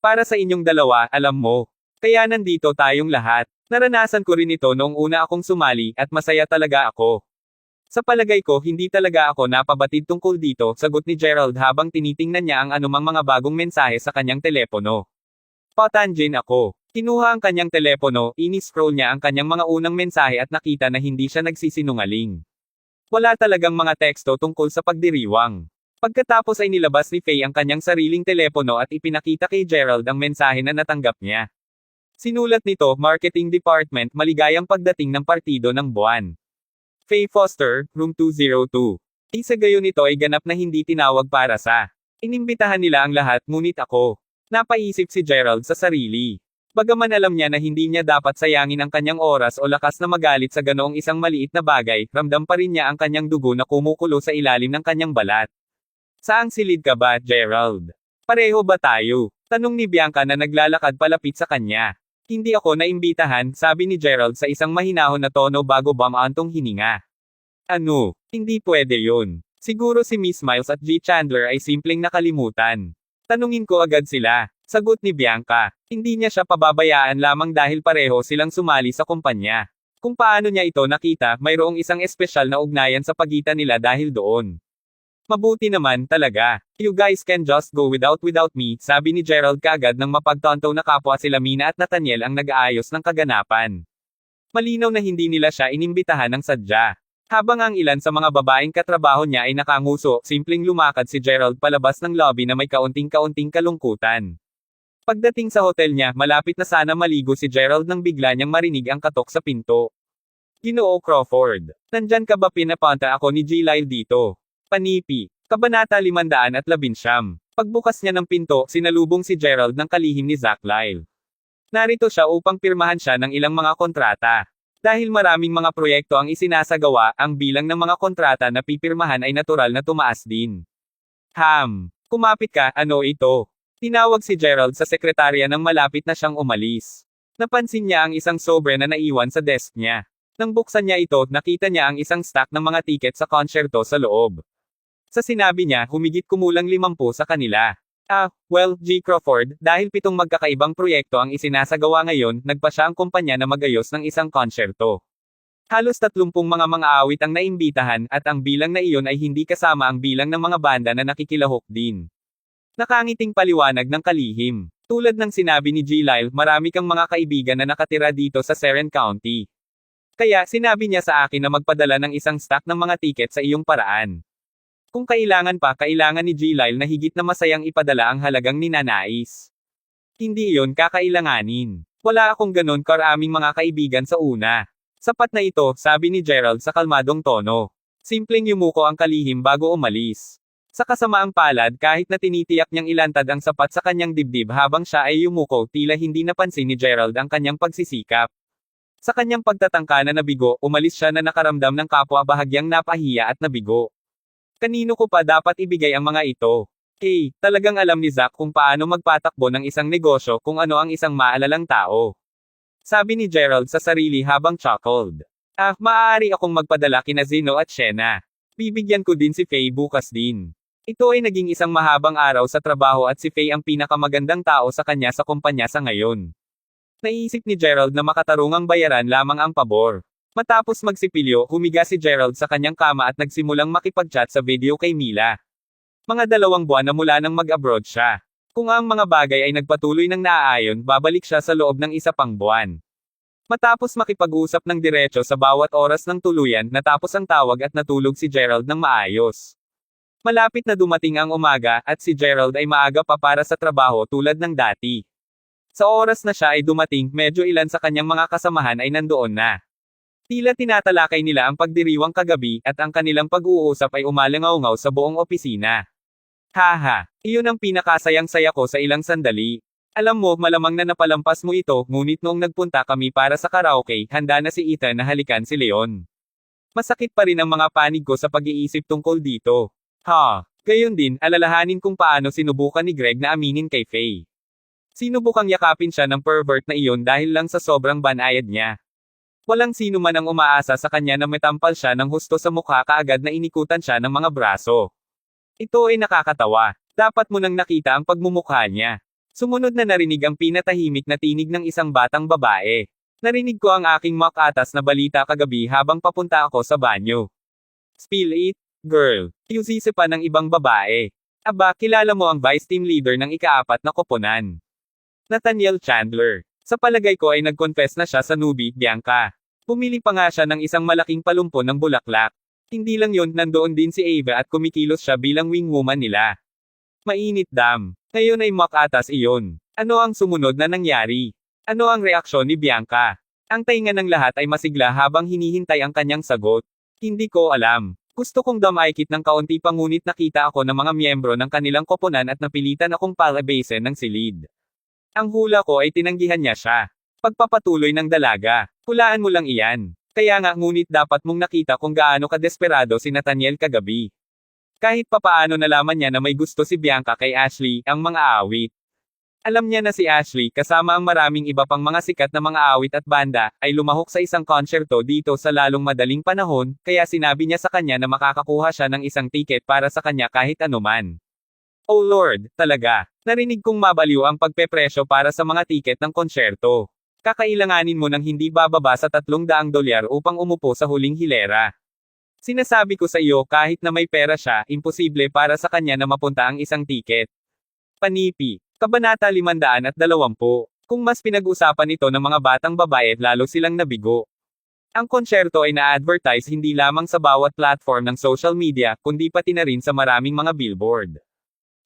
Para sa inyong dalawa, alam mo. Kaya nandito tayong lahat. Naranasan ko rin ito noong una akong sumali, at masaya talaga ako. Sa palagay ko hindi talaga ako napabatid tungkol dito, sagot ni Gerald habang tinitingnan niya ang anumang mga bagong mensahe sa kanyang telepono. Patanjin ako. Kinuha ang kanyang telepono, ini-scroll niya ang kanyang mga unang mensahe at nakita na hindi siya nagsisinungaling. Wala talagang mga teksto tungkol sa pagdiriwang. Pagkatapos ay nilabas ni Faye ang kanyang sariling telepono at ipinakita kay Gerald ang mensahe na natanggap niya. Sinulat nito, Marketing Department, maligayang pagdating ng partido ng buwan. Faye Foster, Room 202. Isa gayon ito ay ganap na hindi tinawag para sa. Inimbitahan nila ang lahat, ngunit ako. Napaisip si Gerald sa sarili. Bagaman alam niya na hindi niya dapat sayangin ang kanyang oras o lakas na magalit sa ganoong isang maliit na bagay, ramdam pa rin niya ang kanyang dugo na kumukulo sa ilalim ng kanyang balat. Saang silid ka ba, Gerald? Pareho ba tayo? Tanong ni Bianca na naglalakad palapit sa kanya. Hindi ako naimbitahan, sabi ni Gerald sa isang mahinahon na tono bago bumantong hininga. Ano? Hindi pwede yun. Siguro si Miss Miles at G. Chandler ay simpleng nakalimutan. Tanungin ko agad sila. Sagot ni Bianca. Hindi niya siya pababayaan lamang dahil pareho silang sumali sa kumpanya. Kung paano niya ito nakita, mayroong isang espesyal na ugnayan sa pagitan nila dahil doon. Mabuti naman, talaga. You guys can just go without me, sabi ni Gerald kaagad nang mapagtanto na kapwa sila Mina at Nathaniel ang nag-aayos ng kaganapan. Malinaw na hindi nila siya inimbitahan ng sadya. Habang ang ilan sa mga babaeng katrabaho niya ay nakanguso, simpleng lumakad si Gerald palabas ng lobby na may kaunting-kaunting kalungkutan. Pagdating sa hotel niya, malapit na sana maligo si Gerald nang bigla niyang marinig ang katok sa pinto. Ginoo Crawford, nandyan ka ba? Pinapunta ako ni G. Lyle dito. Panipi. Kabanata 519. Pagbukas niya ng pinto, sinalubong si Gerald ng kalihim ni Zach Lyle. Narito siya upang pirmahan siya ng ilang mga kontrata. Dahil maraming mga proyekto ang isinasagawa, ang bilang ng mga kontrata na pipirmahan ay natural na tumaas din. Kumapit ka, ano ito? Tinawag si Gerald sa sekretarya nang malapit na siyang umalis. Napansin niya ang isang sobre na naiwan sa desk niya. Nang buksan niya ito, nakita niya ang isang stack ng mga tiket sa konsyerto sa loob. Sa sinabi niya, humigit kumulang 50 sa kanila. Well, G. Crawford, dahil 7 magkakaibang proyekto ang isinasagawa ngayon, nagpa siya ang kumpanya na magayos ng isang konsyerto. Halos 30 mga awit ang naimbitahan, at ang bilang na iyon ay hindi kasama ang bilang ng mga banda na nakikilahok din. Nakangiting paliwanag ng kalihim. Tulad ng sinabi ni G. Lyle, marami kang mga kaibigan na nakatira dito sa Seren County. Kaya, sinabi niya sa akin na magpadala ng isang stack ng mga tiket sa iyong paraan. Kung kailangan pa, kailangan ni G. Lyle na higit na masayang ipadala ang halagang ninanais. Hindi iyon kakailanganin. Wala akong ganon karaming mga kaibigan sa una. Sapat na ito, sabi ni Gerald sa kalmadong tono. Simpleng yumuko ang kalihim bago umalis. Sa kasamaang palad, kahit na tinitiyak niyang ilantad ang sapat sa kanyang dibdib habang siya ay yumuko, tila hindi napansin ni Gerald ang kanyang pagsisikap. Sa kanyang pagtatangka na nabigo, umalis siya na nakaramdam ng kapwa bahagyang napahiya at nabigo. Kanino ko pa dapat ibigay ang mga ito? Talagang alam ni Zack kung paano magpatakbo ng isang negosyo, kung ano ang isang maalalang tao. Sabi ni Gerald sa sarili habang chuckled. Maaari akong magpadala kina Zeno at Shena. Bibigyan ko din si Faye bukas din. Ito ay naging isang mahabang araw sa trabaho at si Faye ang pinakamagandang tao sa kanya sa kumpanya sa ngayon. Naisip ni Gerald na makatarungang bayaran lamang ang pabor. Matapos magsipilyo, humiga si Gerald sa kanyang kama at nagsimulang makipag-chat sa video kay Mila. Mga 2 buwan na mula nang mag-abroad siya. Kung ang mga bagay ay nagpatuloy ng naaayon, babalik siya sa loob ng 1 pang buwan. Matapos makipag-usap ng diretso sa bawat oras ng tuluyan, natapos ang tawag at natulog si Gerald ng maayos. Malapit na dumating ang umaga, at si Gerald ay maaga pa para sa trabaho tulad ng dati. Sa oras na siya ay dumating, medyo ilan sa kanyang mga kasamahan ay nandoon na. Tila tinatalakay nila ang pagdiriwang kagabi, at ang kanilang pag-uusap ay umalangaw-ngaw sa buong opisina. Haha, iyon ang pinakasayang-saya ko sa ilang sandali. Alam mo, malamang na napalampas mo ito, ngunit noong nagpunta kami para sa karaoke, handa na si Ethan na halikan si Leon. Masakit pa rin ang mga panig ko sa pag-iisip tungkol dito. Gayon din, alalahanin kung paano sinubukan ni Greg na aminin kay Faye. Sinubukang yakapin siya ng pervert na iyon dahil lang sa sobrang banayad niya. Walang sino man ang umaasa sa kanya na metampal siya ng husto sa mukha kaagad na inikutan siya ng mga braso. Ito ay nakakatawa. Dapat mo nang nakita ang pagmumukha niya. Sumunod na narinig ang pinatahimik na tinig ng isang batang babae. Narinig ko ang aking mock atas na balita kagabi habang papunta ako sa banyo. Spill it, girl. Usisi pa ng ibang babae. Kilala mo ang vice team leader ng ika-4 na koponan. Nathaniel Chandler. Sa palagay ko ay nag-confess na siya sa newbie, Bianca. Pumili pa nga siya ng isang malaking palumpon ng bulaklak. Hindi lang yun, nandoon din si Ava at kumikilos siya bilang wingwoman nila. Mainit dam. Ngayon ay mock atas iyon. Ano ang sumunod na nangyari? Ano ang reaksyon ni Bianca? Ang tainga ng lahat ay masigla habang hinihintay ang kanyang sagot. Hindi ko alam. Gusto kong damaykit ng kaunti pa ngunit nakita ako ng mga miyembro ng kanilang koponan at napilitan akong palabasin ng silid. Ang hula ko ay tinanggihan niya siya. Pagpapatuloy ng dalaga. Hulaan mo lang iyan. Kaya nga ngunit dapat mong nakita kung gaano kadesperado si Nathaniel kagabi. Kahit papaano nalaman niya na may gusto si Bianca kay Ashley, ang mga awit. Alam niya na si Ashley, kasama ang maraming iba pang mga sikat na mga awit at banda, ay lumahok sa isang konsyerto dito sa lalong madaling panahon, kaya sinabi niya sa kanya na makakakuha siya ng isang tiket para sa kanya kahit anuman. Oh Lord, talaga. Narinig kong mabaliw ang pagpepresyo para sa mga tiket ng konsyerto. Kakailanganin mo ng hindi bababa sa $300 upang umupo sa huling hilera. Sinasabi ko sa iyo kahit na may pera siya, imposible para sa kanya na mapunta ang isang tiket. Panipi. Kabanata 520. Kung mas pinag-usapan ito ng mga batang babae, lalo silang nabigo. Ang konsyerto ay na-advertise hindi lamang sa bawat platform ng social media, kundi pati na rin sa maraming mga billboard.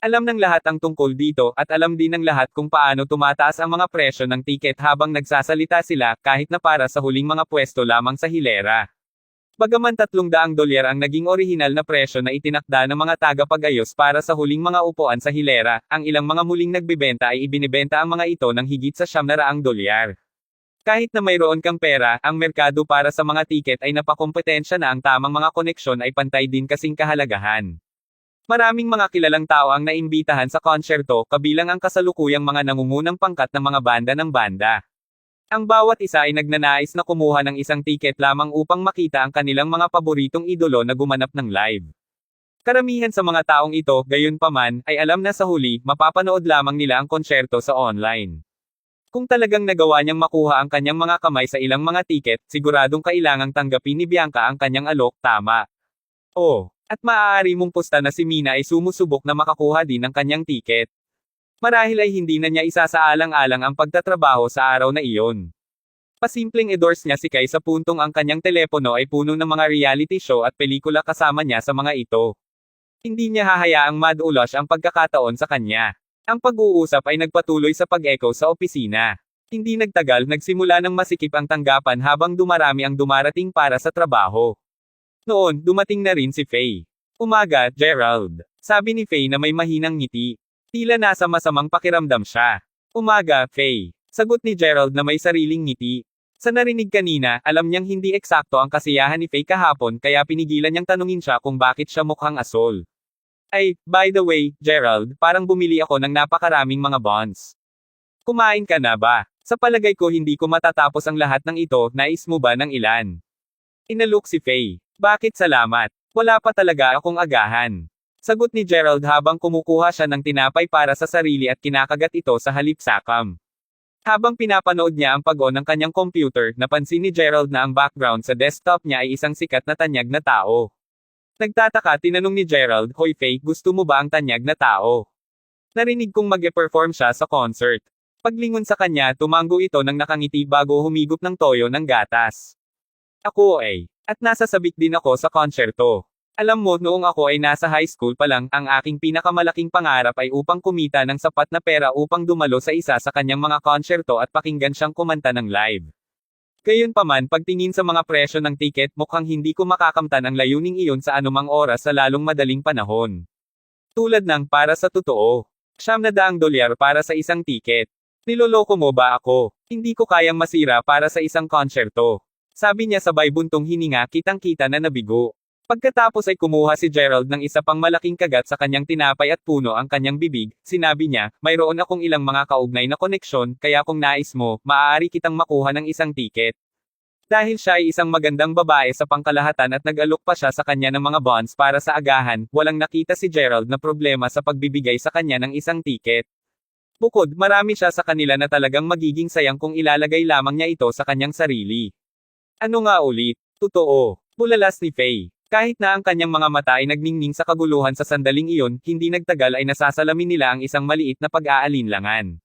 Alam ng lahat ang tungkol dito, at alam din ng lahat kung paano tumataas ang mga presyo ng tiket habang nagsasalita sila, kahit na para sa huling mga pwesto lamang sa hilera. Bagaman $300 ang naging orihinal na presyo na itinakda ng mga tagapag-ayos para sa huling mga upuan sa hilera, ang ilang mga muling nagbebenta ay ibinibenta ang mga ito ng higit sa $900. Kahit na mayroon kang pera, ang merkado para sa mga tiket ay napakompetensya na ang tamang mga koneksyon ay pantay din kasing kahalagahan. Maraming mga kilalang tao ang naimbitahan sa konsyerto, kabilang ang kasalukuyang mga nangungunang pangkat ng mga banda ng banda. Ang bawat isa ay nagnanais na kumuha ng isang tiket lamang upang makita ang kanilang mga paboritong idolo na gumanap ng live. Karamihan sa mga taong ito, gayunpaman, ay alam na sa huli, mapapanood lamang nila ang konsyerto sa online. Kung talagang nagawa niyang makuha ang kanyang mga kamay sa ilang mga tiket, siguradong kailangang tanggapin ni Bianca ang kanyang alok, tama. Oh, at maaari mong pusta na si Mina ay sumusubok na makakuha din ng kanyang tiket. Marahil ay hindi na niya isasaalang-alang ang pagtatrabaho sa araw na iyon. Pasimpleng endorse niya si Kai sa puntong ang kanyang telepono ay puno ng mga reality show at pelikula kasama niya sa mga ito. Hindi niya hahayaang mad-ulash ang pagkakataon sa kanya. Ang pag-uusap ay nagpatuloy sa pag-echo sa opisina. Hindi nagtagal, nagsimula ng masikip ang tanggapan habang dumarami ang dumarating para sa trabaho. Noon, dumating na rin si Faye. Umaga, Gerald. Sabi ni Faye na may mahinang ngiti. Tila nasa masamang pakiramdam siya. Umaga, Faye. Sagot ni Gerald na may sariling ngiti. Sa narinig kanina, alam niyang hindi eksakto ang kasiyahan ni Faye kahapon kaya pinigilan niyang tanungin siya kung bakit siya mukhang asol. Ay, by the way, Gerald, parang bumili ako ng napakaraming mga bonds. Kumain ka na ba? Sa palagay ko hindi ko matatapos ang lahat ng ito, nais mo ba ng ilan? Inalok si Faye. Bakit salamat? Wala pa talaga akong agahan. Sagot ni Gerald habang kumukuha siya ng tinapay para sa sarili at kinakagat ito sa halip sakam. Habang pinapanood niya ang pag-on ng kanyang computer, napansin ni Gerald na ang background sa desktop niya ay isang sikat na tanyag na tao. Nagtataka, tinanong ni Gerald, "Hoy Faye, gusto mo ba ang tanyag na tao? Narinig kong mag-e-perform siya sa concert." Paglingon sa kanya, tumango ito ng nakangiti bago humigop ng toyo ng gatas. Ako ay. At nasasabik din ako sa konsyerto. Alam mo, noong ako ay nasa high school pa lang, ang aking pinakamalaking pangarap ay upang kumita ng sapat na pera upang dumalo sa isa sa kanyang mga konsyerto at pakinggan siyang kumanta ng live. Gayunpaman, pagtingin sa mga presyo ng tiket, mukhang hindi ko makakamtan ang layuning iyon sa anumang oras sa lalong madaling panahon. Tulad ng, para sa totoo, $900 para sa isang tiket. Niloloko mo ba ako? Hindi ko kayang masira para sa isang konsyerto. Sabi niya sabay buntong hininga, kitang-kita na nabigo. Pagkatapos ay kumuha si Gerald ng isa pang malaking kagat sa kanyang tinapay at puno ang kanyang bibig, sinabi niya, mayroon akong ilang mga kaugnay na koneksyon, kaya kung nais mo, maaari kitang makuha ng isang tiket. Dahil siya ay isang magandang babae sa pangkalahatan at nag-alok pa siya sa kanya ng mga bonds para sa agahan, walang nakita si Gerald na problema sa pagbibigay sa kanya ng isang tiket. Bukod, marami siya sa kanila na talagang magiging sayang kung ilalagay lamang niya ito sa kanyang sarili. Ano nga ulit? Totoo. Bulalas ni Faye. Kahit na ang kanyang mga mata ay nagningning sa kaguluhan sa sandaling iyon, hindi nagtagal ay nasasalamin nila ang isang maliit na pag-aalinlangan.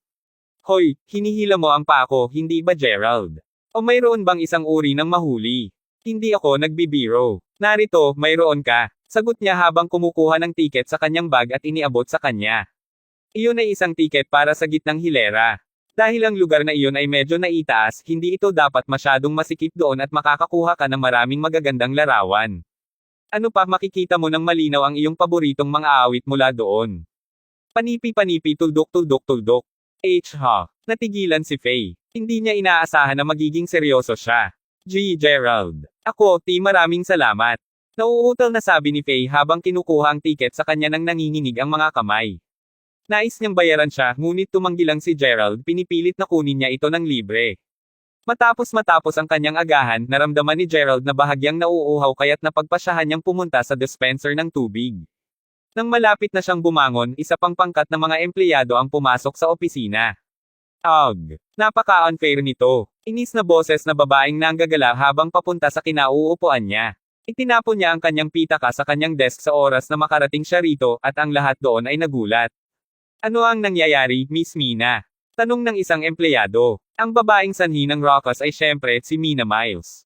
Hoy, hinihila mo ang pako, hindi ba Gerald? O mayroon bang isang uri ng mahuli? Hindi ako nagbibiro. Narito, mayroon ka. Sagot niya habang kumukuha ng tiket sa kanyang bag at iniabot sa kanya. Iyon ay isang tiket para sa gitnang hilera. Dahil ang lugar na iyon ay medyo naitaas, hindi ito dapat masyadong masikip doon at makakakuha ka ng maraming magagandang larawan. Ano pa, makikita mo ng malinaw ang iyong paboritong mga awit mula doon. Panipi-panipi, tuldok-tuldok-tuldok. Ha. Natigilan si Faye. Hindi niya inaasahan na magiging seryoso siya. Gerald. Ako, maraming salamat. Nauutal na sabi ni Faye habang kinukuha ang tiket sa kanya nang nanginginig ang mga kamay. Nais niyang bayaran siya, ngunit tumanggi lang si Gerald, pinipilit na kunin niya ito ng libre. Matapos ang kanyang agahan, naramdaman ni Gerald na bahagyang nauuhaw kaya't napagpasyahan niyang pumunta sa dispenser ng tubig. Nang malapit na siyang bumangon, isa pang pangkat na mga empleyado ang pumasok sa opisina. Napaka-unfair nito. Inis na boses na babaeng nanggagala habang papunta sa kinauupuan niya. Itinapon niya ang kanyang pitaka sa kanyang desk sa oras na makarating siya rito, at ang lahat doon ay nagulat. Ano ang nangyayari, Miss Mina? Tanong ng isang empleyado. Ang babaeng sanhi ng Rockus ay syempre si Mina Miles.